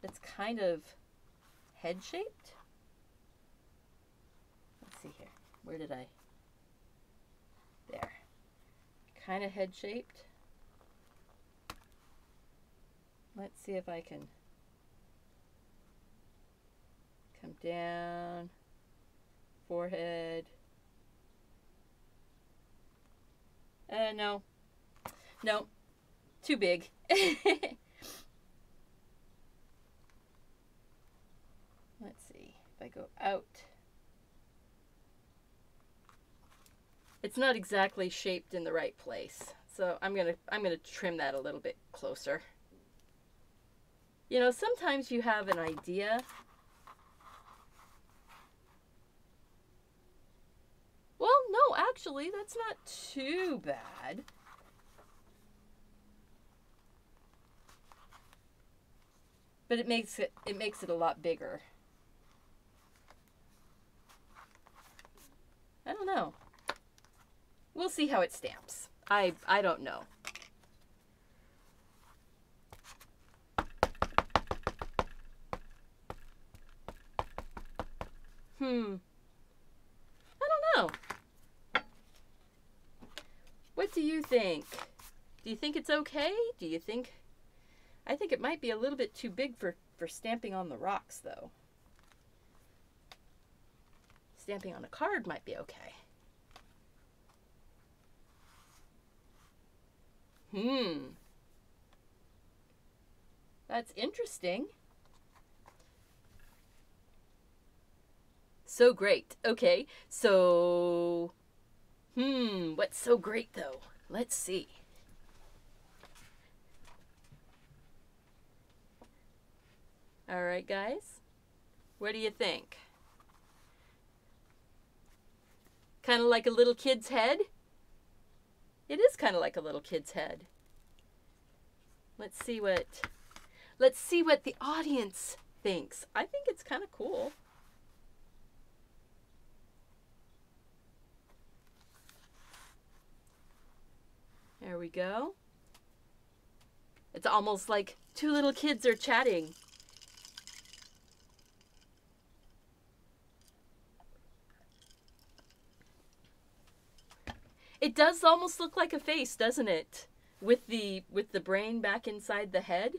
that's kind of head shaped. Let's see here. Where did I? There. Kind of head shaped. Let's see if I can come down, forehead. No, too big. Let's see if I go out. It's not exactly shaped in the right place, so I'm gonna trim that a little bit closer. You know, sometimes you have an idea. Well, no, actually, that's not too bad. But it makes it a lot bigger. I don't know. We'll see how it stamps. I don't know. I don't know. What do you think? Do you think it's okay? Do you think... I think it might be a little bit too big for stamping on the rocks, though. Stamping on a card might be okay. That's interesting. So great. Okay, so... what's so great, though? Let's see. All right, guys. What do you think? Kind of like a little kid's head? It is kind of like a little kid's head. Let's see what the audience thinks. I think it's kind of cool. There we go. It's almost like two little kids are chatting. It does almost look like a face, doesn't it? With the brain back inside the head.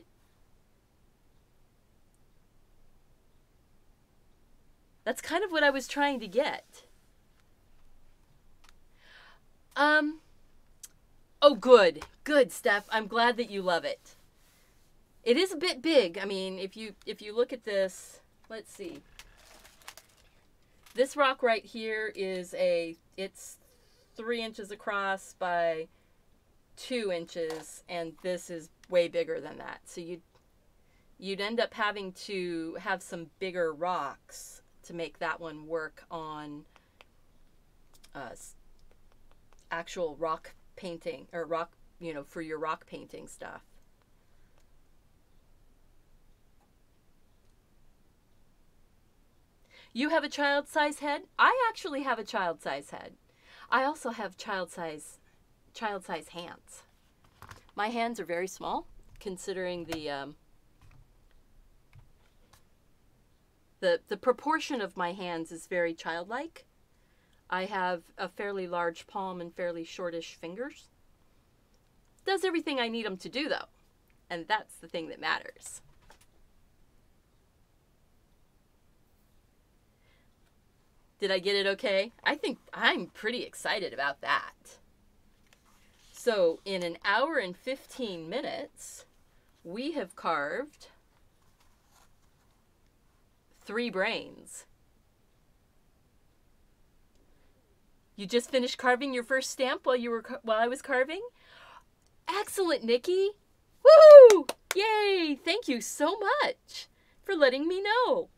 That's kind of what I was trying to get. Oh, good. Good, Steph. I'm glad that you love it. It is a bit big. I mean, if you look at this, let's see. This rock right here is it's 3 inches across by 2 inches, and this is way bigger than that. So you'd end up having to have some bigger rocks to make that one work on actual rock painting, or rock, you know, for your rock painting stuff. You have a child-size head? I actually have a child-size head. I also have child-size hands. My hands are very small, considering the proportion of my hands is very childlike. I have a fairly large palm and fairly shortish fingers. Does everything I need them to do, though, and that's the thing that matters. Did I get it okay? I think I'm pretty excited about that. So in an hour and 15 minutes, we have carved 3 brains. You just finished carving your first stamp while I was carving? Excellent, Nikki. Woo! Yay! Thank you so much for letting me know.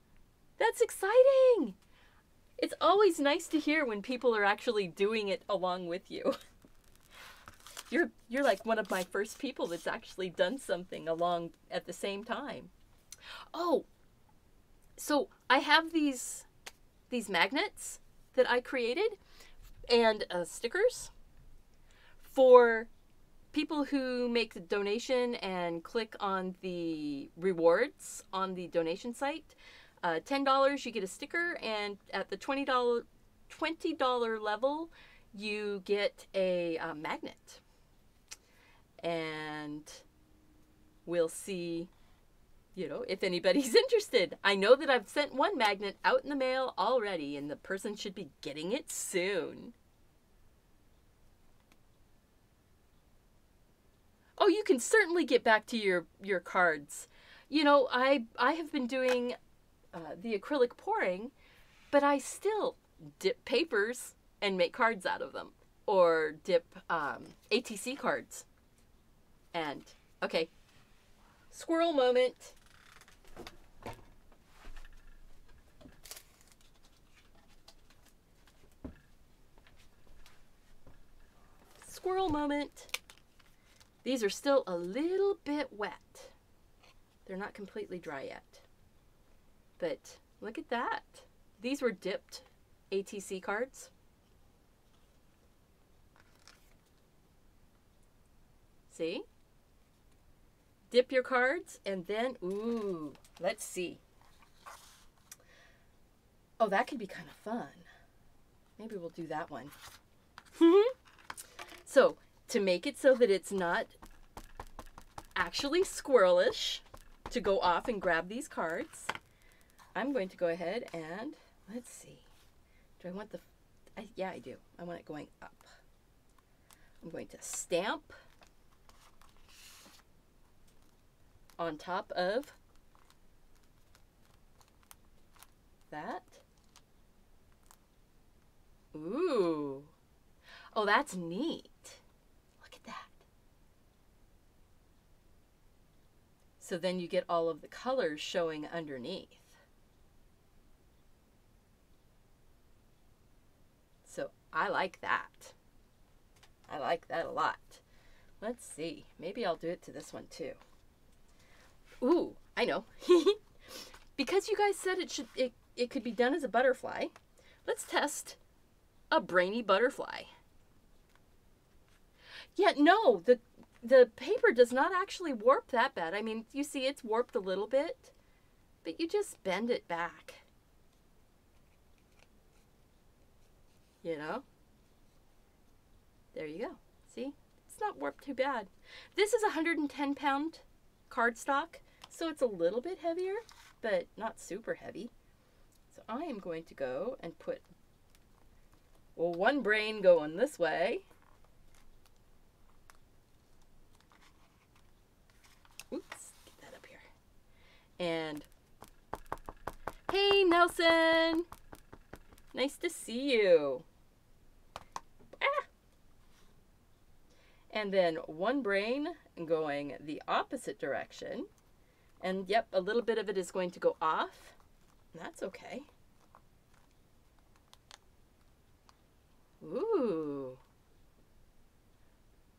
That's exciting. It's always nice to hear when people are actually doing it along with you. You're like one of my first people that's actually done something along at the same time. Oh, so I have these magnets that I created and stickers for people who make the donation and click on the rewards on the donation site. $10 you get a sticker, and at the $20 level you get a magnet. And we'll see, you know, if anybody's interested. I know that I've sent one magnet out in the mail already, and the person should be getting it soon. Oh, you can certainly get back to your cards. You know, I have been doing the acrylic pouring, but I still dip papers and make cards out of them, or dip ATC cards. And okay, squirrel moment. squirrel moment. These are still a little bit wet. They're not completely dry yet. But look at that. These were dipped ATC cards. See? Dip your cards and then, ooh, let's see. Oh, that could be kind of fun. Maybe we'll do that one. So, to make it so that it's not actually squirrelish, to go off and grab these cards, I'm going to go ahead and, let's see. Do I want the, yeah, I do. I want it going up. I'm going to stamp on top of that. Ooh. Oh, that's neat. Look at that. So then you get all of the colors showing underneath. So I like that. I like that a lot. Let's see. Maybe I'll do it to this one too. Ooh, I know. Because you guys said it could be done as a butterfly, let's test a brainy butterfly. Yeah, no, the paper does not actually warp that bad. I mean, you see it's warped a little bit, but you just bend it back. You know? There you go. See? It's not warped too bad. This is 110-pound cardstock, so it's a little bit heavier, but not super heavy. So I am going to go and put, well, one brain going this way. Oops, get that up here. And, hey, Nelson! Nice to see you. Ah! And then one brain going the opposite direction. And yep, a little bit of it is going to go off. That's okay. Ooh.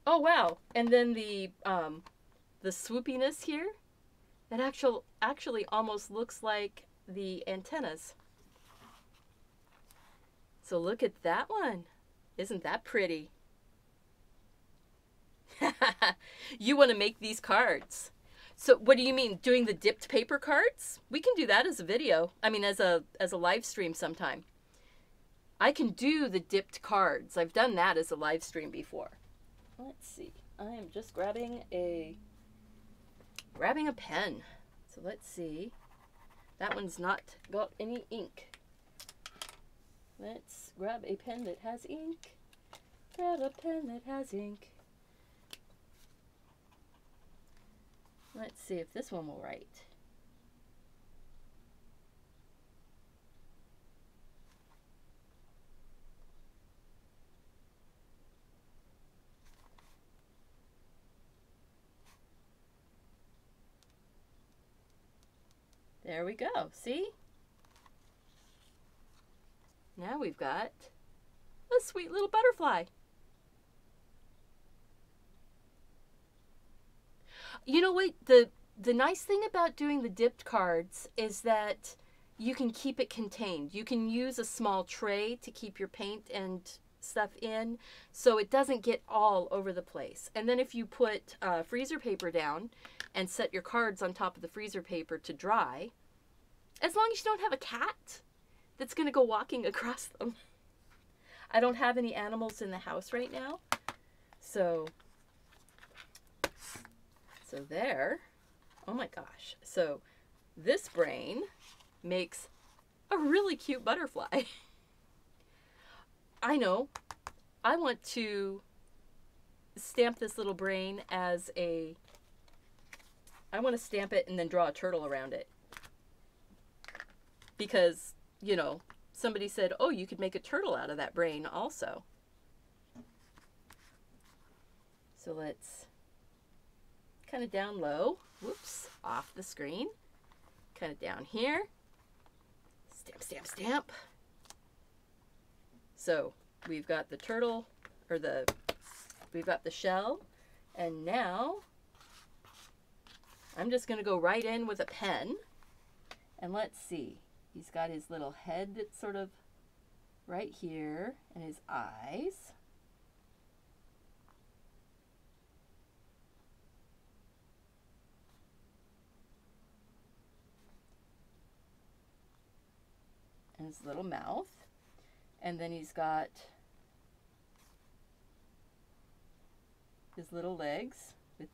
Oh, wow. And then the swoopiness here, that actually almost looks like the antennas. So look at that one. Isn't that pretty? You want to make these cards. So what do you mean, doing the dipped paper cards? We can do that as a video. I mean, as a live stream sometime. I can do the dipped cards. I've done that as a live stream before. Let's see. I am just grabbing a pen. So let's see. That one's not got any ink. Let's grab a pen that has ink. Grab a pen that has ink. Let's see if this one will write. There we go. See? Now we've got a sweet little butterfly. You know what? The nice thing about doing the dipped cards is that you can keep it contained. You can use a small tray to keep your paint and stuff in so it doesn't get all over the place. And then if you put freezer paper down and set your cards on top of the freezer paper to dry, as long as you don't have a cat that's going to go walking across them. I don't have any animals in the house right now. So there. Oh my gosh. So this brain makes a really cute butterfly. I know. I want to stamp this little brain as a... I want to stamp it and then draw a turtle around it. Because, you know, somebody said, oh, you could make a turtle out of that brain also. So let's kind of down low. Whoops, off the screen. Kind of down here. Stamp, stamp, stamp. So we've got the turtle, or the we've got the shell, and now I'm just going to go right in with a pen, and let's see. He's got his little head that's sort of right here, and his eyes. And his little mouth. And then he's got his little legs. It's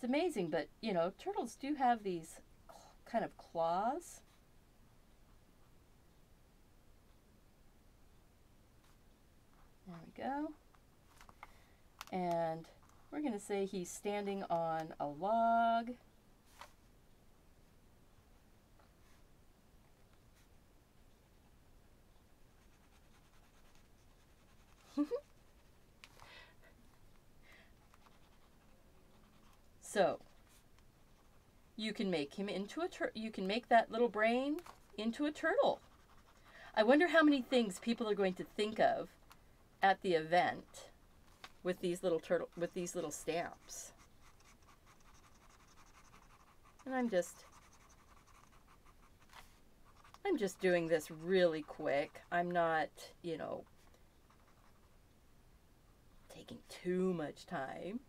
amazing, but you know, turtles do have these kind of claws. There we go. And we're going to say he's standing on a log. So you can make him into a you can make that little brain into a turtle. I wonder how many things people are going to think of at the event with these little stamps. And I'm just doing this really quick. I'm not, you know, taking too much time.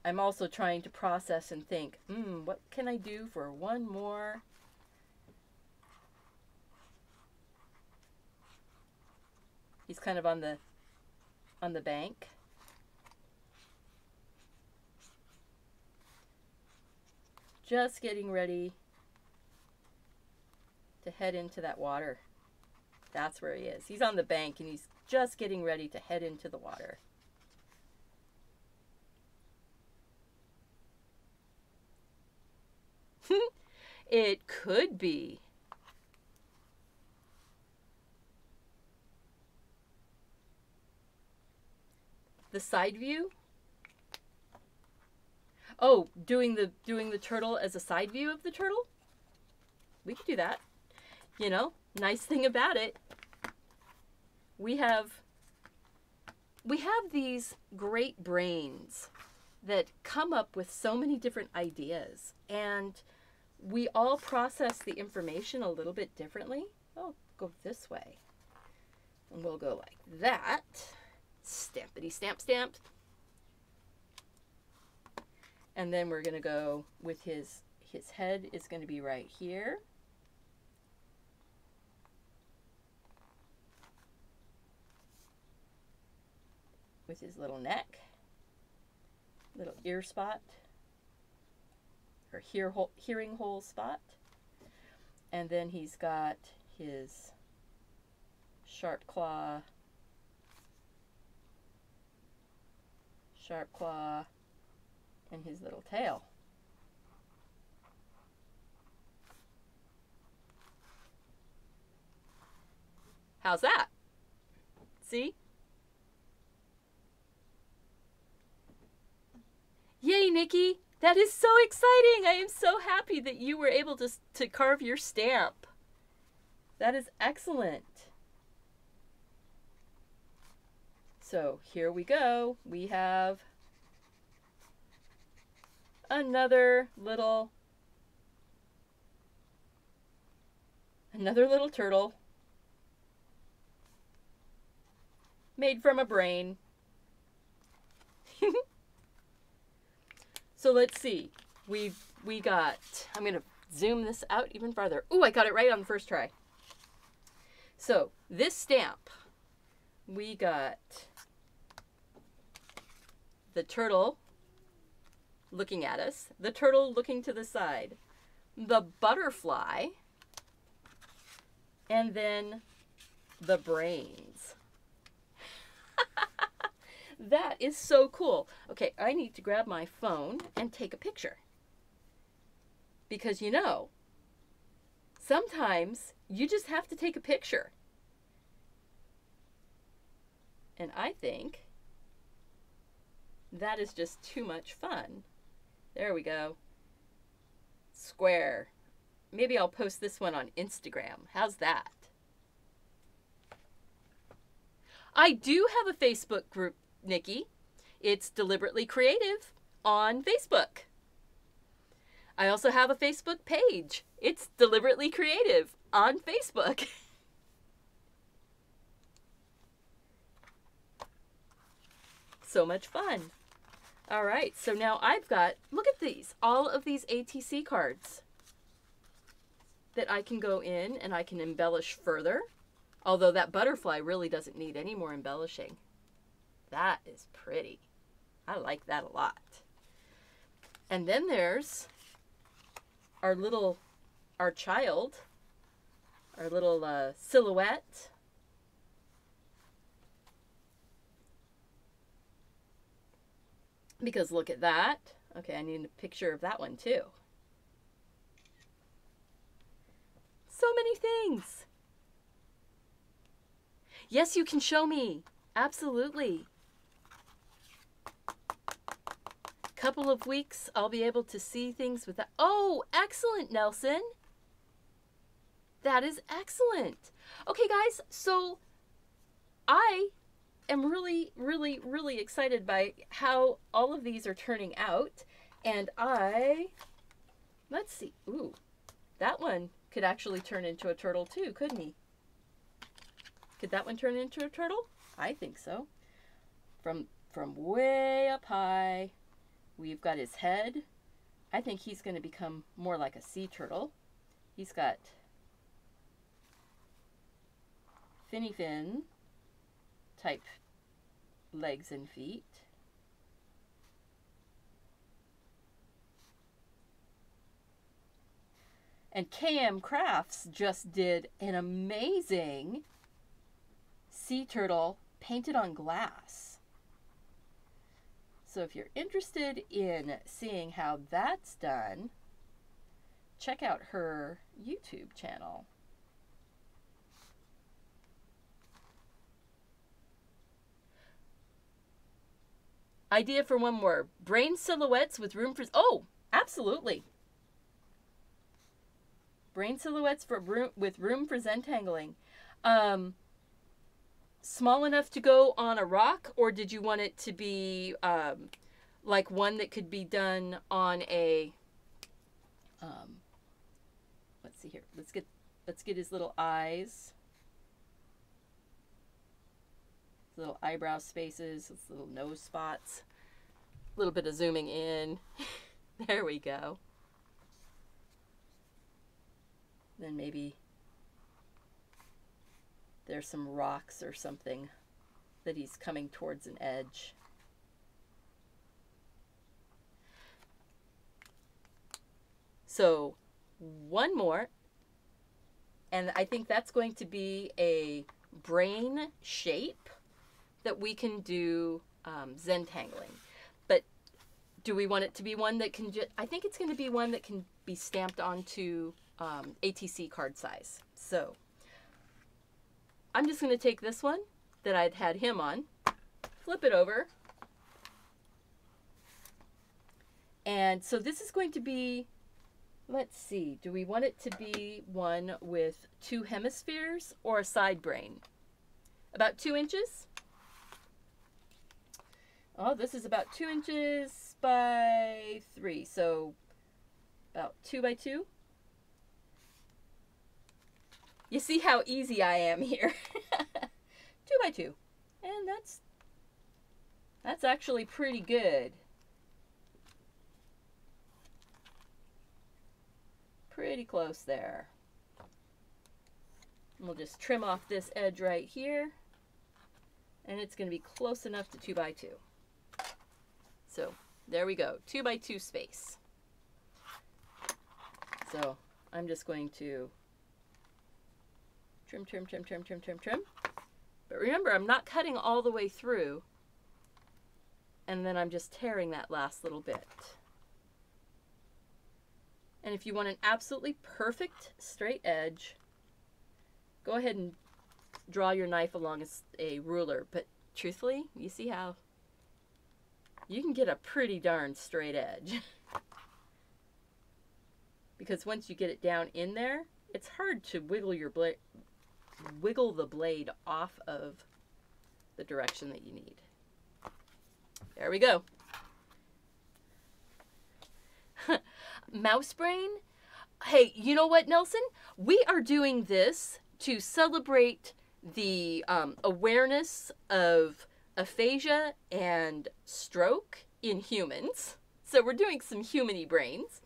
I'm also trying to process and think, what can I do for one more? He's kind of on the bank. Just getting ready to head into that water. That's where he is. He's on the bank and he's just getting ready to head into the water. It could be. The side view? Oh, doing the turtle as a side view of the turtle? We could do that. You know, nice thing about it, we have these great brains that come up with so many different ideas, and we all process the information a little bit differently. Oh, go this way. And we'll go like that. Stampity stamp stamped. And then we're going to go with his head is going to be right here. With his little neck, little ear spot, or hearing hole spot. And then he's got his sharp claw, and his little tail. How's that? See? Yay, Nikki! That is so exciting! I am so happy that you were able to carve your stamp. That is excellent. So here we go. We have another little turtle made from a brain. So let's see. We got, I'm going to zoom this out even farther. Ooh, I got it right on the first try. So this stamp, we got the turtle looking at us, the turtle looking to the side, the butterfly, and then the brains. That is so cool. Okay, I need to grab my phone and take a picture. Because you know, sometimes you just have to take a picture. And I think that is just too much fun. There we go. Square. Maybe I'll post this one on Instagram. How's that? I do have a Facebook group, Nikki. It's Deliberately Creative on Facebook. I also have a Facebook page. It's Deliberately Creative on Facebook. So much fun. All right, so now I've got, look at these, all of these ATC cards that I can go in and I can embellish further. Although that butterfly really doesn't need any more embellishing. That is pretty. I like that a lot. And then there's our child, our little silhouette. Because look at that. Okay, I need a picture of that one too. So many things. Yes, you can show me. Absolutely. Couple of weeks, I'll be able to see things with that. Oh, excellent, Nelson. That is excellent. Okay, guys, so I am really, really, really excited by how all of these are turning out. And let's see. Ooh, that one could actually turn into a turtle too, couldn't he? Could that one turn into a turtle? I think so. From way up high, we've got his head. I think he's going to become more like a sea turtle. He's got finny fin type legs and feet. And KM Crafts just did an amazing sea turtle painted on glass. So if you're interested in seeing how that's done, check out her YouTube channel. Idea for one more. Brain silhouettes with room for... Oh, absolutely. Brain silhouettes with room for Zentangling. Small enough to go on a rock, or did you want it to be like one that could be done on a... let's see here. Let's get his little eyes. Little eyebrow spaces, his little nose spots. A little bit of zooming in. There we go. Then maybe there's some rocks or something that he's coming towards an edge. So one more, and I think that's going to be a brain shape that we can do Zentangling. But do we want it to be one that can I think it's going to be one that can be stamped onto ATC card size. So I'm just going to take this one that I'd had him on, flip it over. And so this is going to be, let's see, do we want it to be one with 2 hemispheres or a side brain? About 2 inches. Oh, this is about 2 inches by 3, so about 2 by 2. You see how easy I am here. 2 by 2. And that's actually pretty good. Pretty close there. And we'll just trim off this edge right here. And it's going to be close enough to 2 by 2. So there we go, 2 by 2 space. So I'm just going to trim, trim, trim, trim, trim, trim, trim. But remember, I'm not cutting all the way through. And then I'm just tearing that last little bit. And if you want an absolutely perfect straight edge, go ahead and draw your knife along a ruler. But truthfully, you see how you can get a pretty darn straight edge. Because once you get it down in there, it's hard to wiggle the blade off of the direction that you need. There we go. Mouse brain. Hey, you know what, Nelson? We are doing this to celebrate the awareness of aphasia and stroke in humans. So we're doing some human-y brains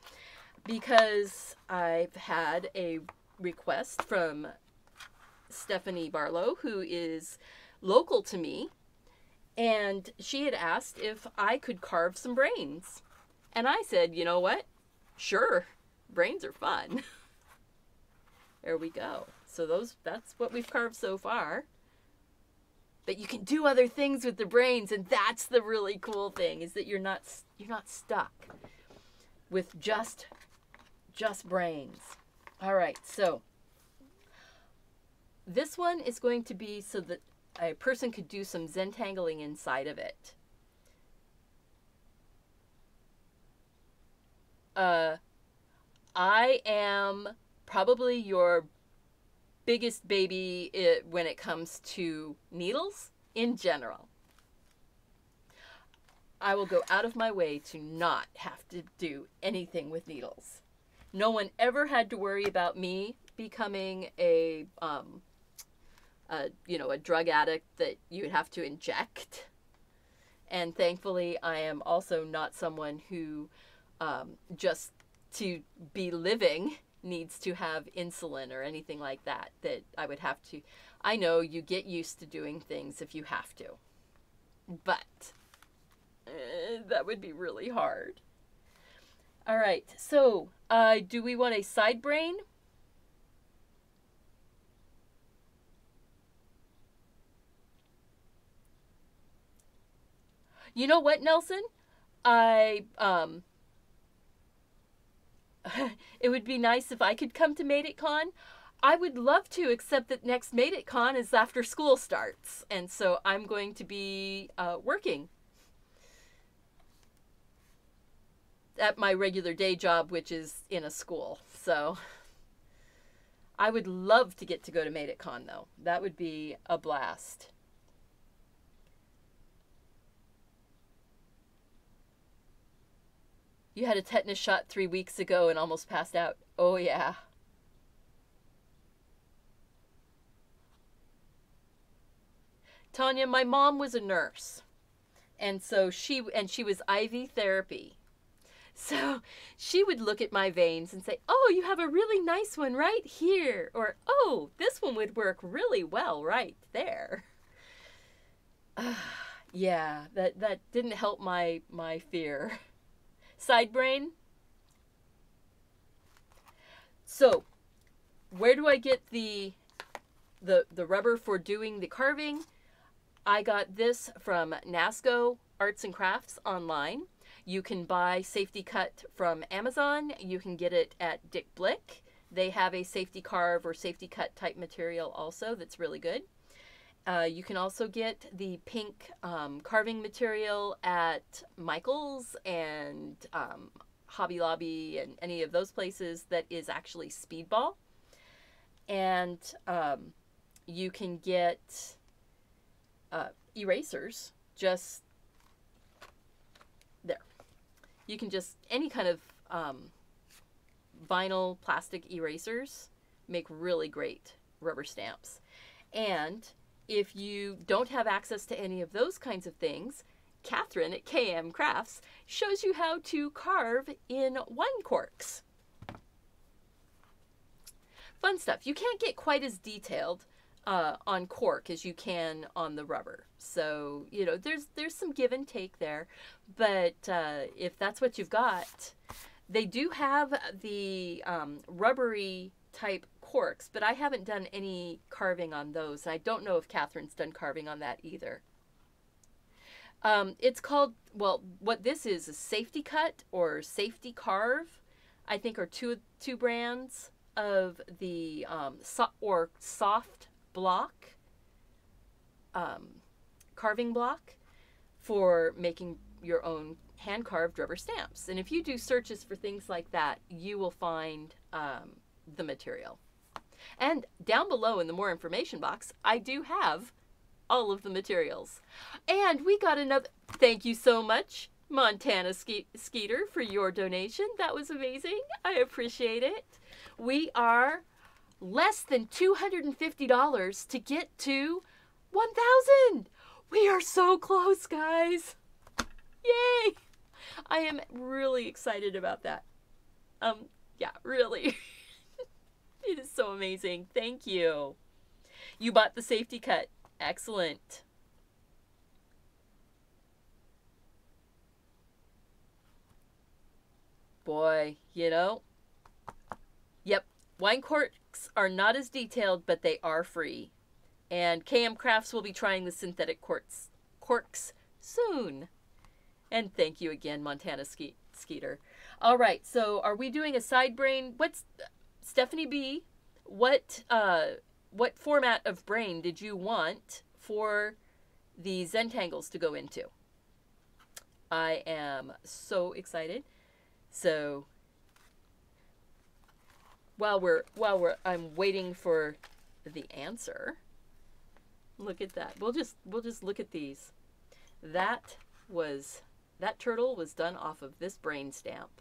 because I've had a request from Stephanie Barlow, who is local to me, and she had asked if I could carve some brains. And I said, you know what? Sure. Brains are fun. There we go. So that's what we've carved so far. But you can do other things with the brains, and that's the really cool thing, is that you're not stuck with just brains. All right, so this one is going to be so that a person could do some Zentangling inside of it. I am probably your biggest baby when it comes to needles in general. I will go out of my way to not have to do anything with needles. No one ever had to worry about me becoming a drug addict that you would have to inject. And thankfully, I am also not someone who just to be living needs to have insulin or anything like that I would have to. I know you get used to doing things if you have to, but that would be really hard. All right, so do we want a side brain? You know what, Nelson? It would be nice if I could come to Made It Con. I would love to, except that next Made It Con is after school starts. And so I'm going to be working at my regular day job, which is in a school. So I would love to get to go to Made It Con, though. That would be a blast. You had a tetanus shot 3 weeks ago and almost passed out. Oh, yeah. Tanya, my mom was a nurse. And so she was IV therapy. So she would look at my veins and say, oh, you have a really nice one right here. Or, oh, this one would work really well right there. Yeah, that didn't help my fear. Side brain. So, where do I get the rubber for doing the carving? I got this from NASCO Arts and Crafts online. You can buy Safety Cut from Amazon. You can get it at Dick Blick. They have a safety carve or safety cut type material also that's really good. You can also get the pink carving material at Michael's and Hobby Lobby and any of those places that is actually Speedball. And you can get erasers just there. You can just, any kind of vinyl plastic erasers make really great rubber stamps. And if you don't have access to any of those kinds of things, Catherine at KM Crafts shows you how to carve in wine corks. Fun stuff. You can't get quite as detailed on cork as you can on the rubber. So, you know, there's some give and take there. But if that's what you've got, they do have the rubbery type corks, but I haven't done any carving on those. I don't know if Catherine's done carving on that either. It's called, well, what this is a Safety Cut or Safety Carve, I think are two brands of the soft block carving block for making your own hand-carved rubber stamps. And if you do searches for things like that, you will find the material. And down below in the more information box, I do have all of the materials. And we got another, thank you so much, Montana Skeeter, for your donation. That was amazing. I appreciate it. We are less than $250 to get to 1,000. We are so close, guys. Yay! I am really excited about that. Yeah, really. It is so amazing. Thank you. You bought the safety cut. Excellent. Boy, you know. Yep, wine corks are not as detailed, but they are free. And KM Crafts will be trying the synthetic corks soon. And thank you again, Montana Skeeter. All right, so are we doing a side brain? What's Stephanie B? What format of brain did you want for the Zentangles to go into? I am so excited. So I'm waiting for the answer. Look at that. We'll just look at these. That turtle was done off of this brain stamp.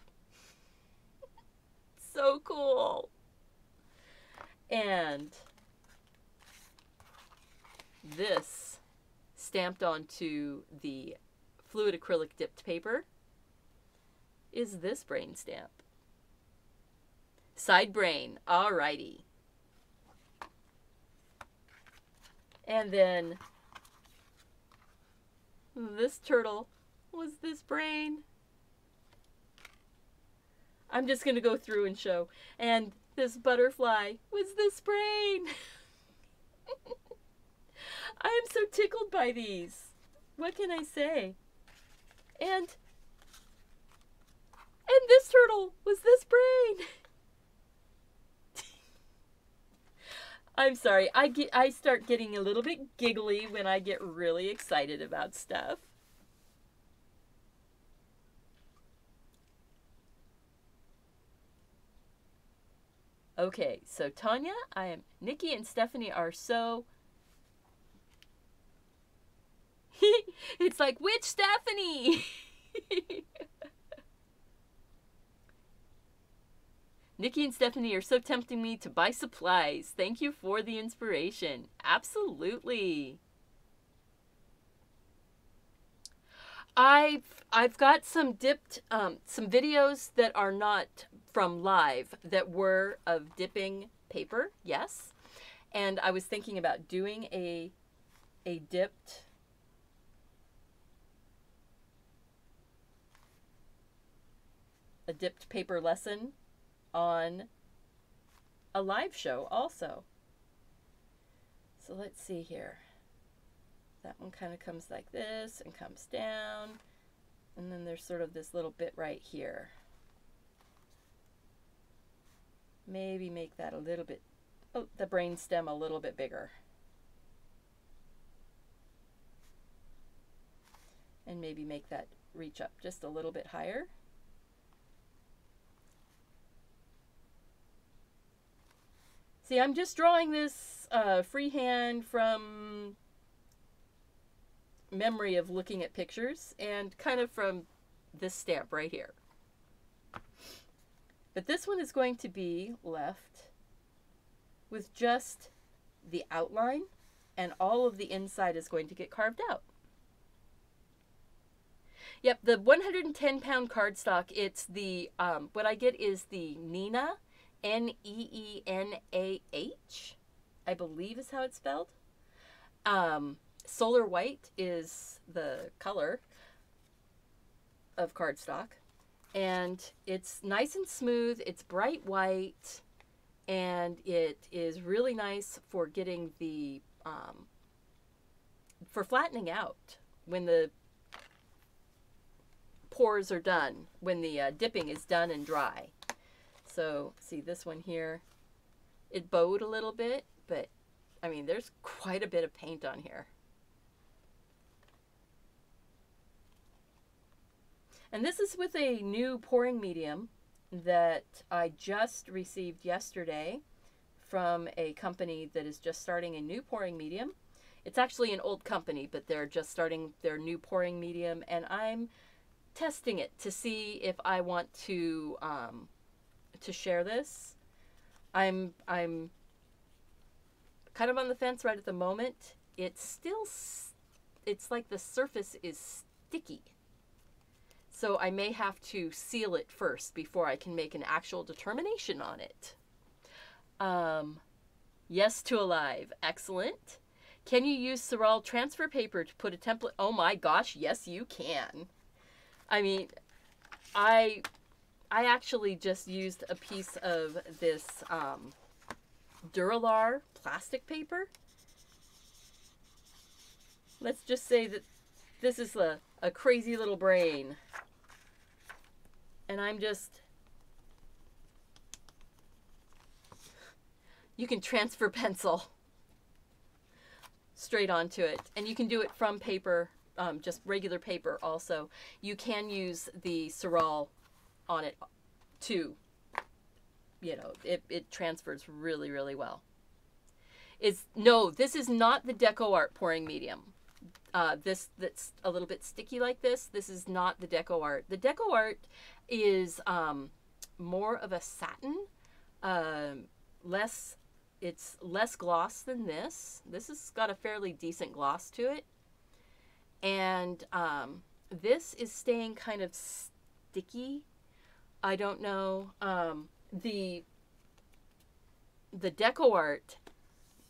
So cool. And this stamped onto the fluid acrylic dipped paper is this brain stamp. Side brain, alrighty. And then this turtle was this brain. I'm just going to go through and show. And this butterfly was this brain. I am so tickled by these. What can I say? And this turtle was this brain. I'm sorry. I start getting a little bit giggly when I get really excited about stuff. Okay, so Tanya, Nikki and Stephanie are so... It's like, which Stephanie? Nikki and Stephanie are so tempting me to buy supplies. Thank you for the inspiration. Absolutely. I've got some dipped, some videos that are not from live that were of dipping paper, yes. And I was thinking about doing a dipped paper lesson on a live show also. So let's see here. That one kind of comes like this and comes down. And then there's sort of this little bit right here. Maybe make that a little bit, oh, the brain stem a little bit bigger. And maybe make that reach up just a little bit higher. See, I'm just drawing this freehand from memory of looking at pictures and kind of from this stamp right here. But this one is going to be left with just the outline, and all of the inside is going to get carved out. Yep, the 110-pound cardstock, it's the, what I get is the Neenah, N-E-E-N-A-H, I believe is how it's spelled. Solar White is the color of cardstock. And it's nice and smooth, it's bright white, and it is really nice for getting the, for flattening out when the pours are done, when the dipping is done and dry. So, see this one here, it bowed a little bit, but I mean, there's quite a bit of paint on here. And this is with a new pouring medium that I just received yesterday from a company that is just starting a new pouring medium. It's actually an old company, but they're just starting their new pouring medium, and I'm testing it to see if I want to share this. I'm kind of on the fence right at the moment. It's like the surface is sticky. So I may have to seal it first before I can make an actual determination on it. Yes to Alive. Excellent. Can you use Surreal transfer paper to put a template? Oh my gosh, yes you can. I mean, I actually just used a piece of this Duralar plastic paper. Let's just say that this is a crazy little brain. And I'm just... You can transfer pencil straight onto it. And you can do it from paper, just regular paper also. You can use the Surreal on it too. You know, it transfers really, really well. No, this is not the Deco Art pouring medium. This that's a little bit sticky like this. This is not the Deco Art. The Deco Art is more of a satin, it's less gloss than this. This has got a fairly decent gloss to it. And this is staying kind of sticky. I don't know. The Deco Art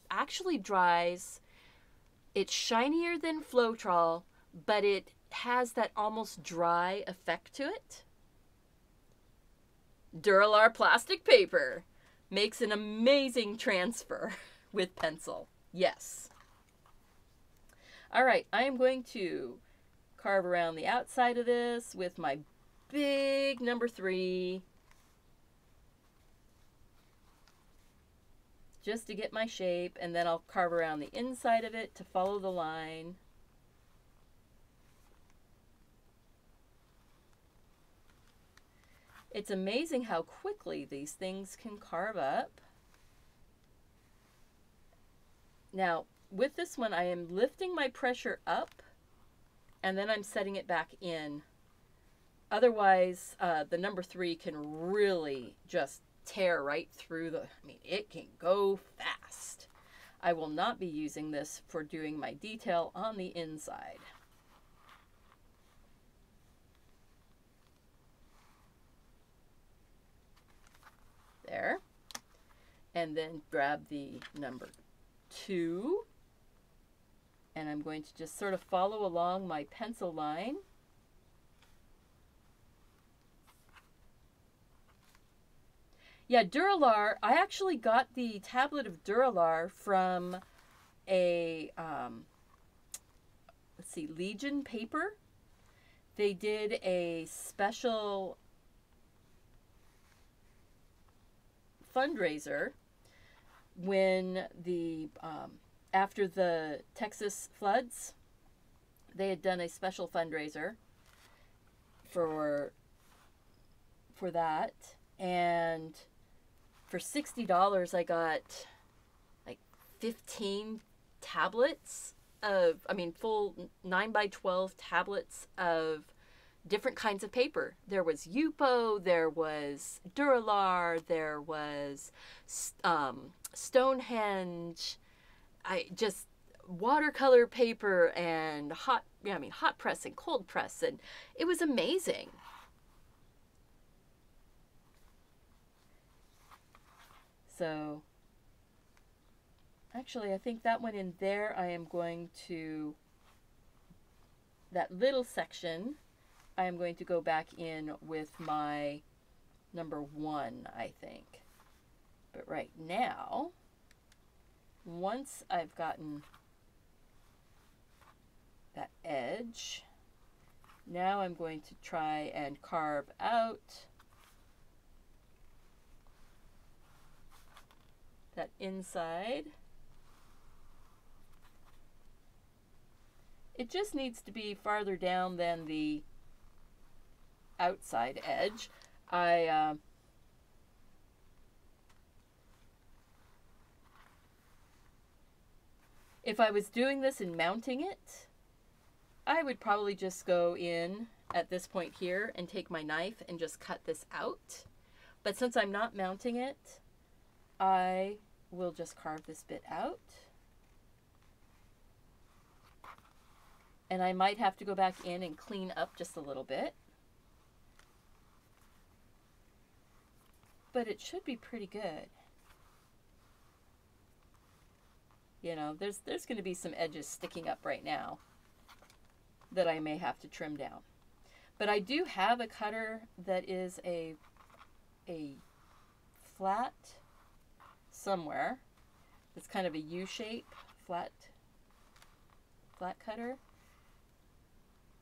actually dries. It's shinier than Floetrol, but it has that almost dry effect to it. Duralar plastic paper makes an amazing transfer with pencil. Yes. All right, I am going to carve around the outside of this with my big number 3. Just to get my shape, and then I'll carve around the inside of it to follow the line. It's amazing how quickly these things can carve up. Now, with this one, I am lifting my pressure up, and then I'm setting it back in. Otherwise, the number 3 can really just tear right through I mean, it can go fast. I will not be using this for doing my detail on the inside. There. And then grab the number 2. And I'm going to just sort of follow along my pencil line. Yeah, Duralar, I actually got the tablet of Duralar from a, let's see, Legion paper. They did a special fundraiser when after the Texas floods. They had done a special fundraiser for that, and for $60 I got like 15 tablets of, full 9x12 tablets of different kinds of paper. There was Yupo, there was Duralar, there was Stonehenge, just watercolor paper, and hot press and cold press, and it was amazing. So actually, I think that one in there, I am going to, that little section, I am going to go back in with my number 1, I think. But right now, once I've gotten that edge, now I'm going to try and carve out that inside. It just needs to be farther down than the outside edge. If I was doing this and mounting it, I would probably just go in at this point here and take my knife and just cut this out. But since I'm not mounting it, I will just carve this bit out. And I might have to go back in and clean up just a little bit. But it should be pretty good. You know, there's going to be some edges sticking up right now that I may have to trim down. But I do have a cutter that is a flat somewhere. It's kind of a U-shape flat cutter.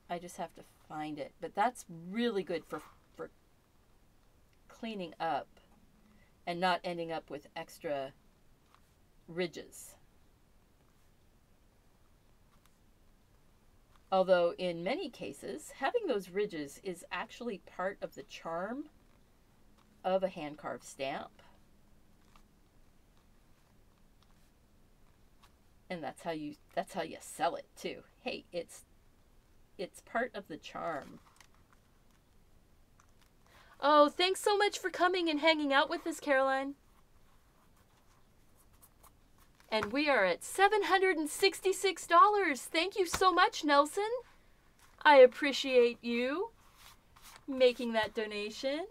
I just have to find it. But that's really good for cleaning up and not ending up with extra ridges. Although in many cases, having those ridges is actually part of the charm of a hand-carved stamp. And that's how you sell it too. Hey, it's part of the charm. Oh, thanks so much for coming and hanging out with us, Caroline. And we are at $766. Thank you so much, Nelson. I appreciate you making that donation.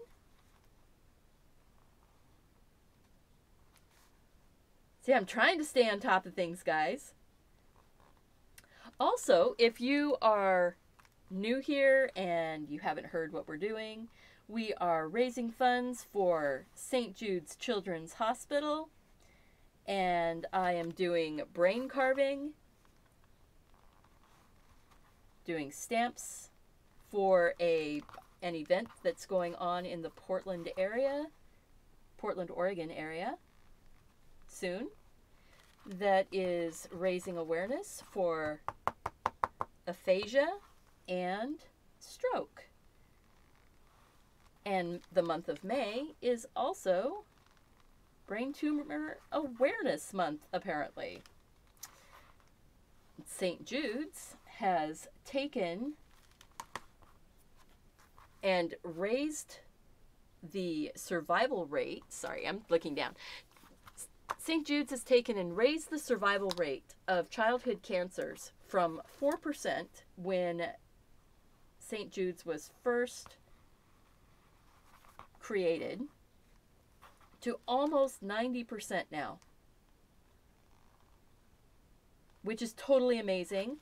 See, I'm trying to stay on top of things, guys. Also, if you are new here and you haven't heard what we're doing, we are raising funds for St. Jude's Children's Hospital. And I am doing brain carving, doing stamps for an event that's going on in the Portland, Oregon area soon, that is raising awareness for aphasia and stroke. And the month of May is also Brain Tumor Awareness Month, apparently. St. Jude's has taken and raised the survival rate. Sorry, I'm looking down. St. Jude's has taken and raised the survival rate of childhood cancers from 4% when St. Jude's was first created to almost 90% now, which is totally amazing.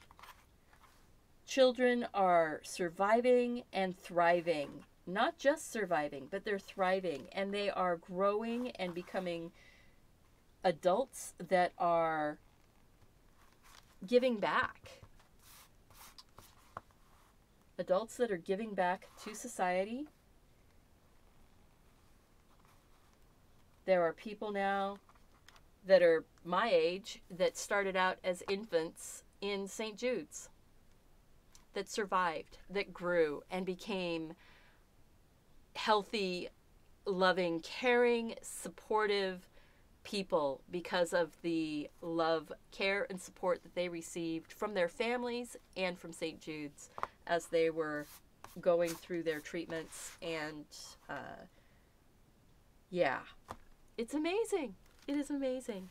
Children are surviving and thriving. Not just surviving, but they're thriving, and they are growing and becoming adults that are giving back. Adults that are giving back to society. There are people now that are my age that started out as infants in St. Jude's, that survived, that grew and became healthy, loving, caring, supportive people because of the love, care, and support that they received from their families and from St. Jude's as they were going through their treatments. And yeah. It's amazing. It is amazing.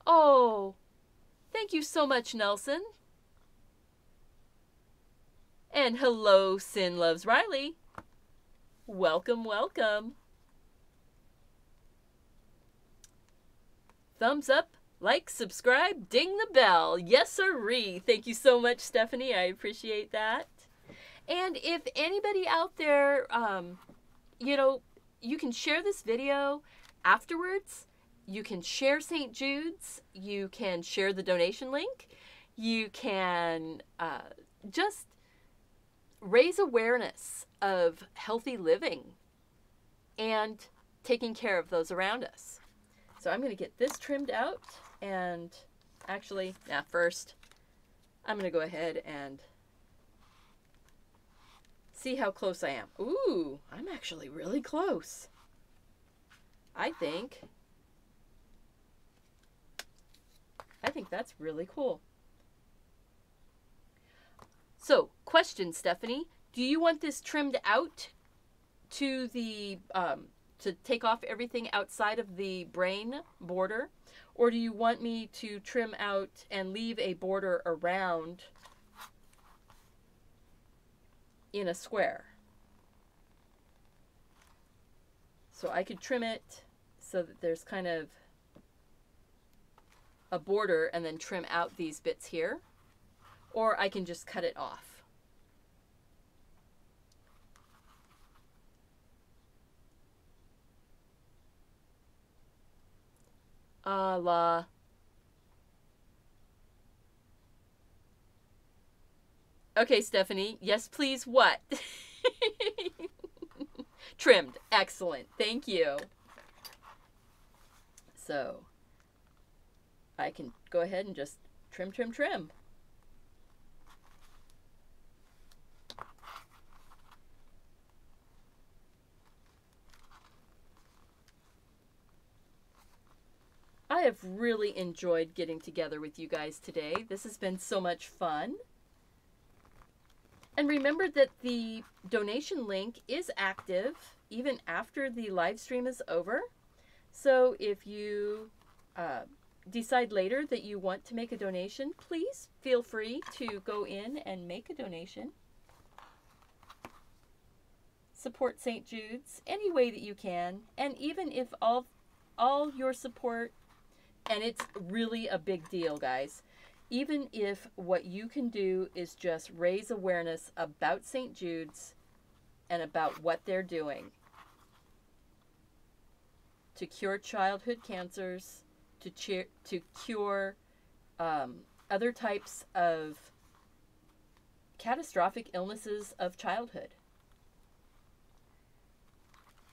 Oh, thank you so much, Nelson. And hello, Sin Loves Riley. Welcome, welcome. Thumbs up, like, subscribe, ding the bell. Yes, sirree. Thank you so much, Stephanie. I appreciate that. And if anybody out there, you know, you can share this video afterwards. You can share St. Jude's. You can share the donation link. You can just raise awareness of healthy living and taking care of those around us. So I'm going to get this trimmed out. And actually, first, I'm going to go ahead and see how close I am. Ooh, I'm actually really close. I think I think that's really cool. So, question, Stephanie, do you want this trimmed out to the to take off everything outside of the brain border, or do you want me to trim out and leave a border around in a square? So I could trim it so that there's kind of a border and then trim out these bits here, or I can just cut it off. La. Okay, Stephanie. Yes, please. What? Trimmed. Excellent. Thank you. So, I can go ahead and just trim, trim, trim. I have really enjoyed getting together with you guys today. This has been so much fun. And remember that the donation link is active even after the live stream is over. So if you decide later that you want to make a donation, please feel free to go in and make a donation. Support St. Jude's any way that you can. And even if all your support, and it's really a big deal, guys, even if what you can do is just raise awareness about St. Jude's and about what they're doing to cure childhood cancers, to cure other types of catastrophic illnesses of childhood.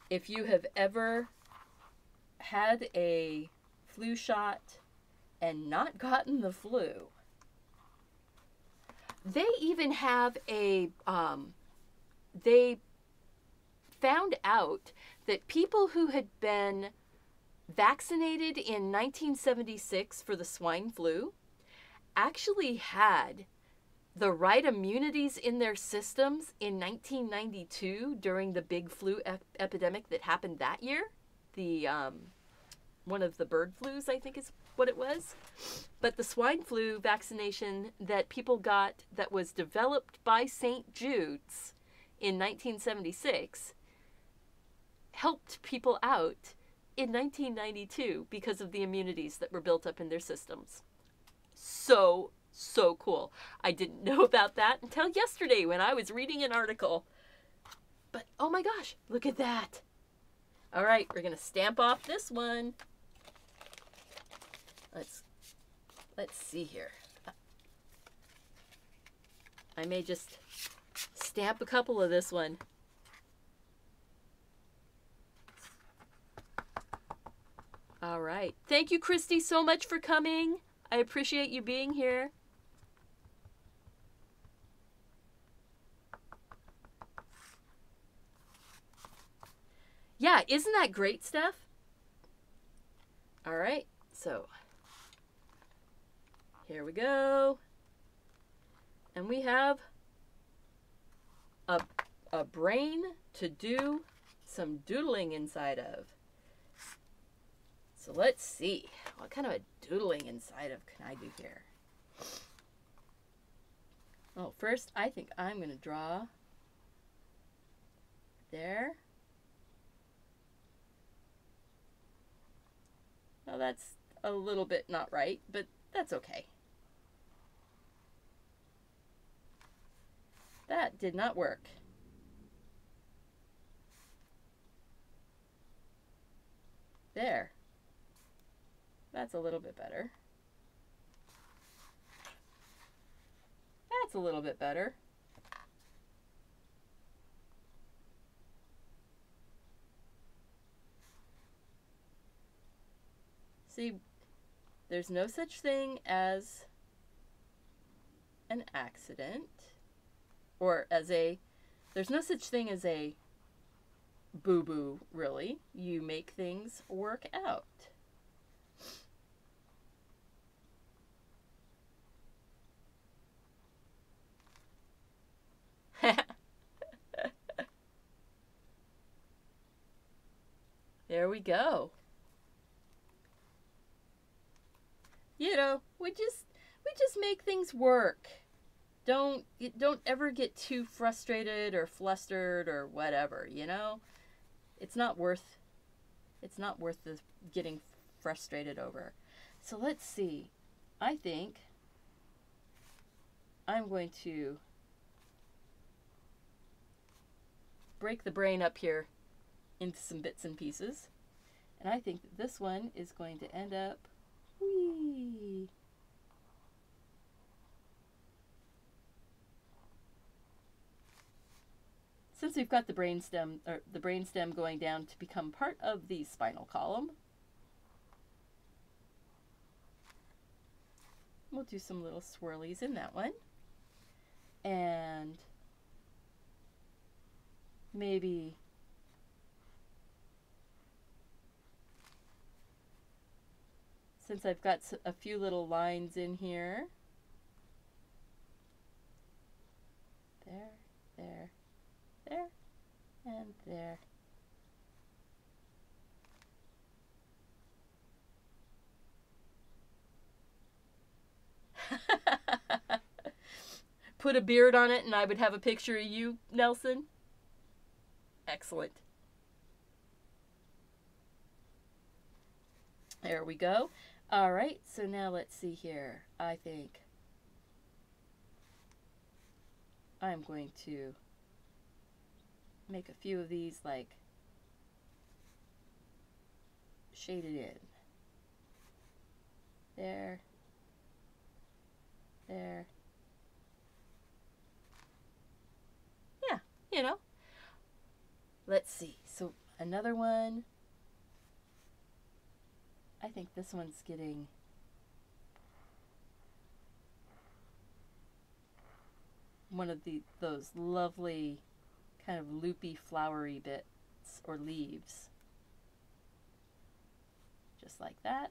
If you have ever had a flu shot and not gotten the flu, they even have a, they found out that people who had been vaccinated in 1976 for the swine flu actually had the right immunities in their systems in 1992 during the big flu epidemic that happened that year. The, one of the bird flus, I think is what it was. But the swine flu vaccination that people got that was developed by St. Jude's in 1976 helped people out in 1992 because of the immunities that were built up in their systems. So cool. I didn't know about that until yesterday when I was reading an article. But oh my gosh, look at that. All right, we're going to stamp off this one. Let's see here. I may just stamp a couple of this one. All right. Thank you, Christy, so much for coming. I appreciate you being here. Yeah, isn't that great, Steph? All right, so here we go. And we have a brain to do some doodling inside of. So let's see. What kind of a doodling inside of can I do here? Well, first I think I'm going to draw there. Well, that's a little bit not right, but that's okay. That did not work. There. That's a little bit better. That's a little bit better. See, there's no such thing as an accident, or as a, there's no such thing as a boo-boo, really. You make things work out. we go. You know, we just make things work. Don't ever get too frustrated or flustered or whatever, you know? It's not worth the getting frustrated over. So let's see. I think I'm going to break the brain up here into some bits and pieces. And I think that this one is going to end up, whee. Since we've got the brainstem going down to become part of the spinal column, we'll do some little swirlies in that one. And maybe since I've got a few little lines in here, there, there, there, and there. Put a beard on it and I would have a picture of you, Nelson. Excellent. There we go. All right, so now let's see here. I think I'm going to make a few of these like shaded in. There. There. Yeah, you know. Let's see. So another one. I think this one's getting one of those lovely kind of loopy flowery bits or leaves. Just like that.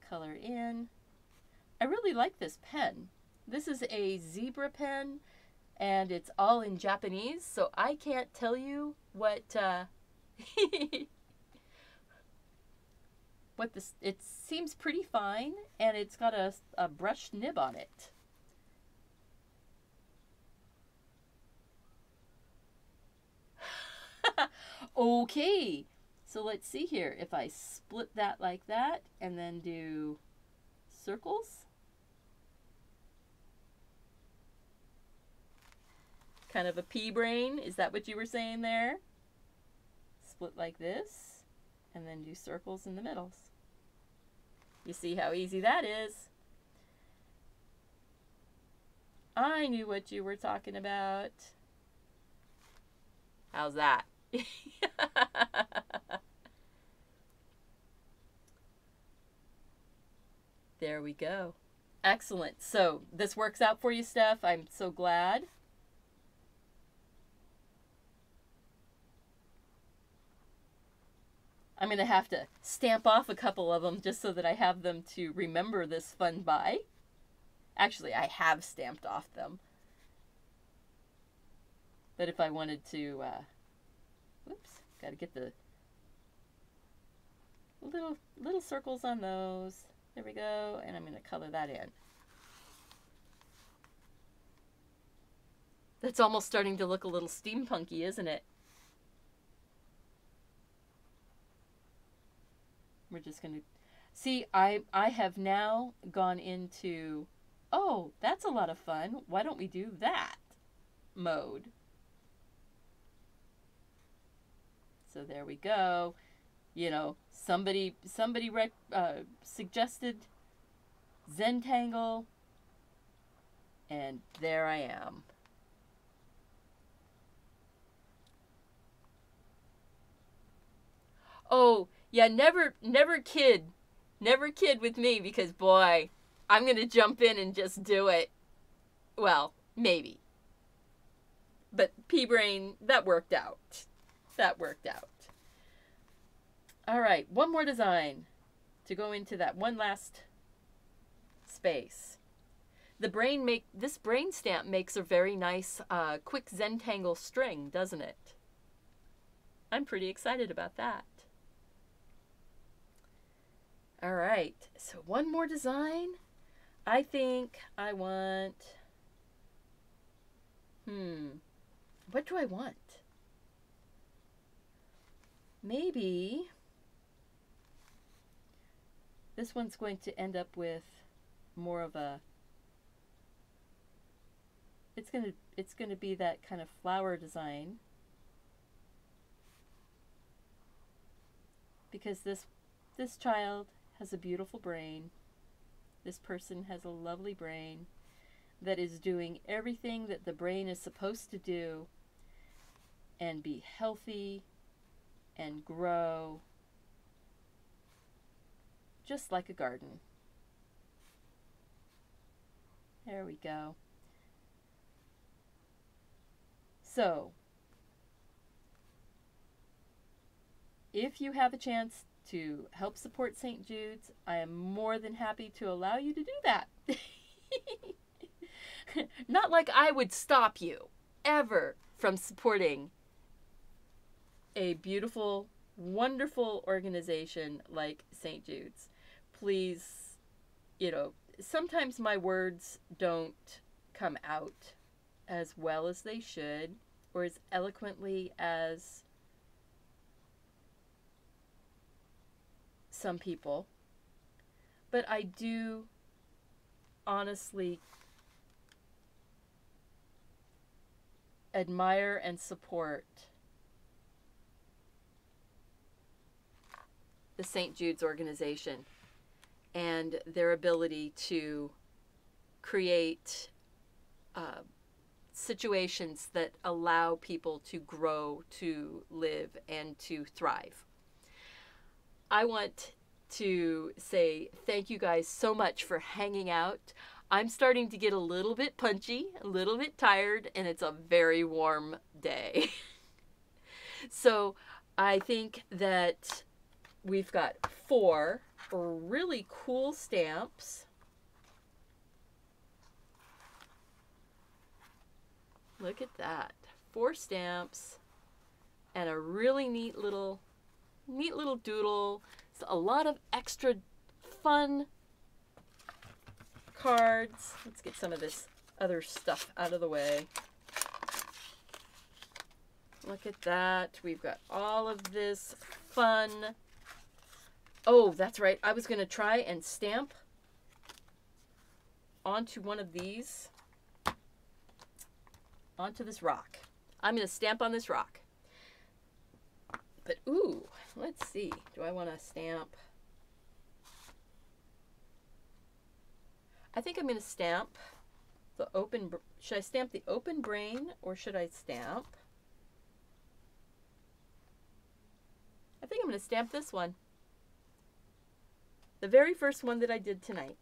Color in. I really like this pen. This is a zebra pen and it's all in Japanese, so I can't tell you what what this, it seems pretty fine and it's got a brushed nib on it. Okay, so let's see here. If I split that like that and then do circles. Kind of a pea brain, is that what you were saying there? Split like this and then do circles in the middles. You see how easy that is? I knew what you were talking about. How's that? There we go. Excellent. So this works out for you, Steph. I'm so glad. I'm going to have to stamp off a couple of them just so that I have them to remember this fun by. Actually, I have stamped off them. But if I wanted to, whoops, got to get the little circles on those. There we go, and I'm going to color that in. That's almost starting to look a little steampunky, isn't it? We're just going to see, I have now gone into, oh, that's a lot of fun. Why don't we do that mode? So there we go. You know, somebody suggested Zentangle, and there I am. Oh, yeah, never kid with me, because boy, I'm going to jump in and just do it. Well, maybe. But P-Brain, that worked out. That worked out. All right, one more design to go into that one last space. This brain stamp makes a very nice quick Zentangle string, doesn't it? I'm pretty excited about that. All right, so one more design. I think I want, what do I want? Maybe this one's going to end up with more of a, it's going to be that kind of flower design, because this child has a beautiful brain. This person has a lovely brain that is doing everything that the brain is supposed to do and be healthy and grow just like a garden. There we go. So, if you have a chance to help support St. Jude's, I am more than happy to allow you to do that. Not like I would stop you ever from supporting a beautiful, wonderful organization like St. Jude's. Please, sometimes my words don't come out as well as they should, or as eloquently as some people, but I do honestly admire and support the St. Jude's organization and their ability to create situations that allow people to grow, to live, and to thrive. I want to say thank you guys so much for hanging out. I'm starting to get a little bit punchy, a little bit tired, and it's a very warm day. So I think that we've got 4 really cool stamps. Look at that. 4 stamps and a really neat little doodle. It's a lot of extra fun cards. Let's get some of this other stuff out of the way. Look at that. We've got all of this fun. Oh, that's right. I was going to try and stamp onto one of these, onto this rock. I'm going to stamp on this rock. But, ooh, let's see. Do I want to stamp? I think I'm going to stamp the open... Should I stamp the open brain, or should I stamp? I think I'm going to stamp this one. The very first one that I did tonight.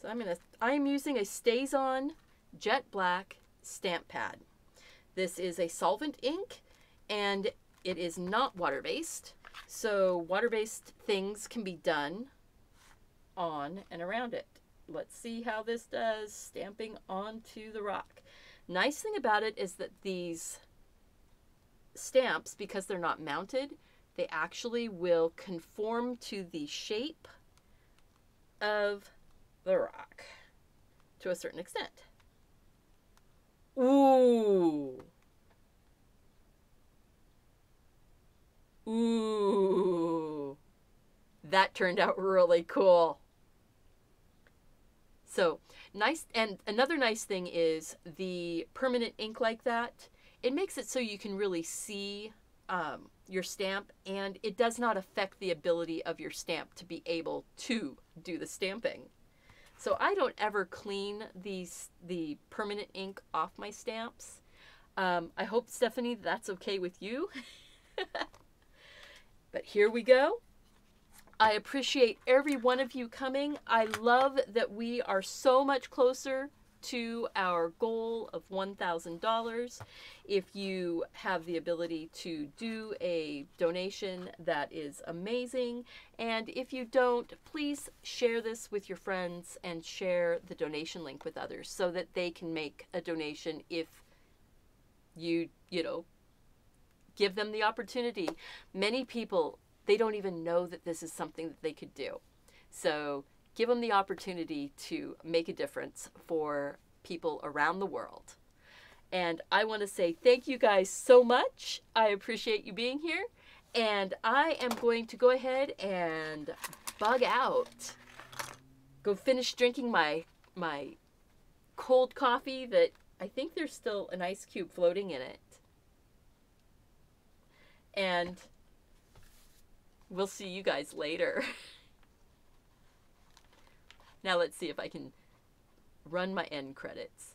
So I'm using a StazOn Jet Black stamp pad. This is a solvent ink, and it is not water-based. So water-based things can be done on and around it. Let's see how this does stamping onto the rock. Nice thing about it is that these stamps, because they're not mounted, they actually will conform to the shape of the rock to a certain extent. Ooh. Ooh. That turned out really cool. So nice. And another nice thing is the permanent ink like that. It makes it so you can really see your stamp, and it does not affect the ability of your stamp to be able to do the stamping. So I don't ever clean the permanent ink off my stamps. I hope, Stephanie, that's okay with you. But here we go. I appreciate every one of you coming. I love that we are so much closer to our goal of $1,000. If you have the ability to do a donation, that is amazing. And if you don't, please share this with your friends and share the donation link with others so that they can make a donation if you give them the opportunity. Many people they don't even know that this is something that they could do. So give them the opportunity to make a difference for people around the world. And I want to say thank you guys so much. I appreciate you being here. And I am going to go ahead and bug out. Go finish drinking my cold coffee that I think there's still an ice cube floating in it. And we'll see you guys later. Now let's see if I can run my end credits.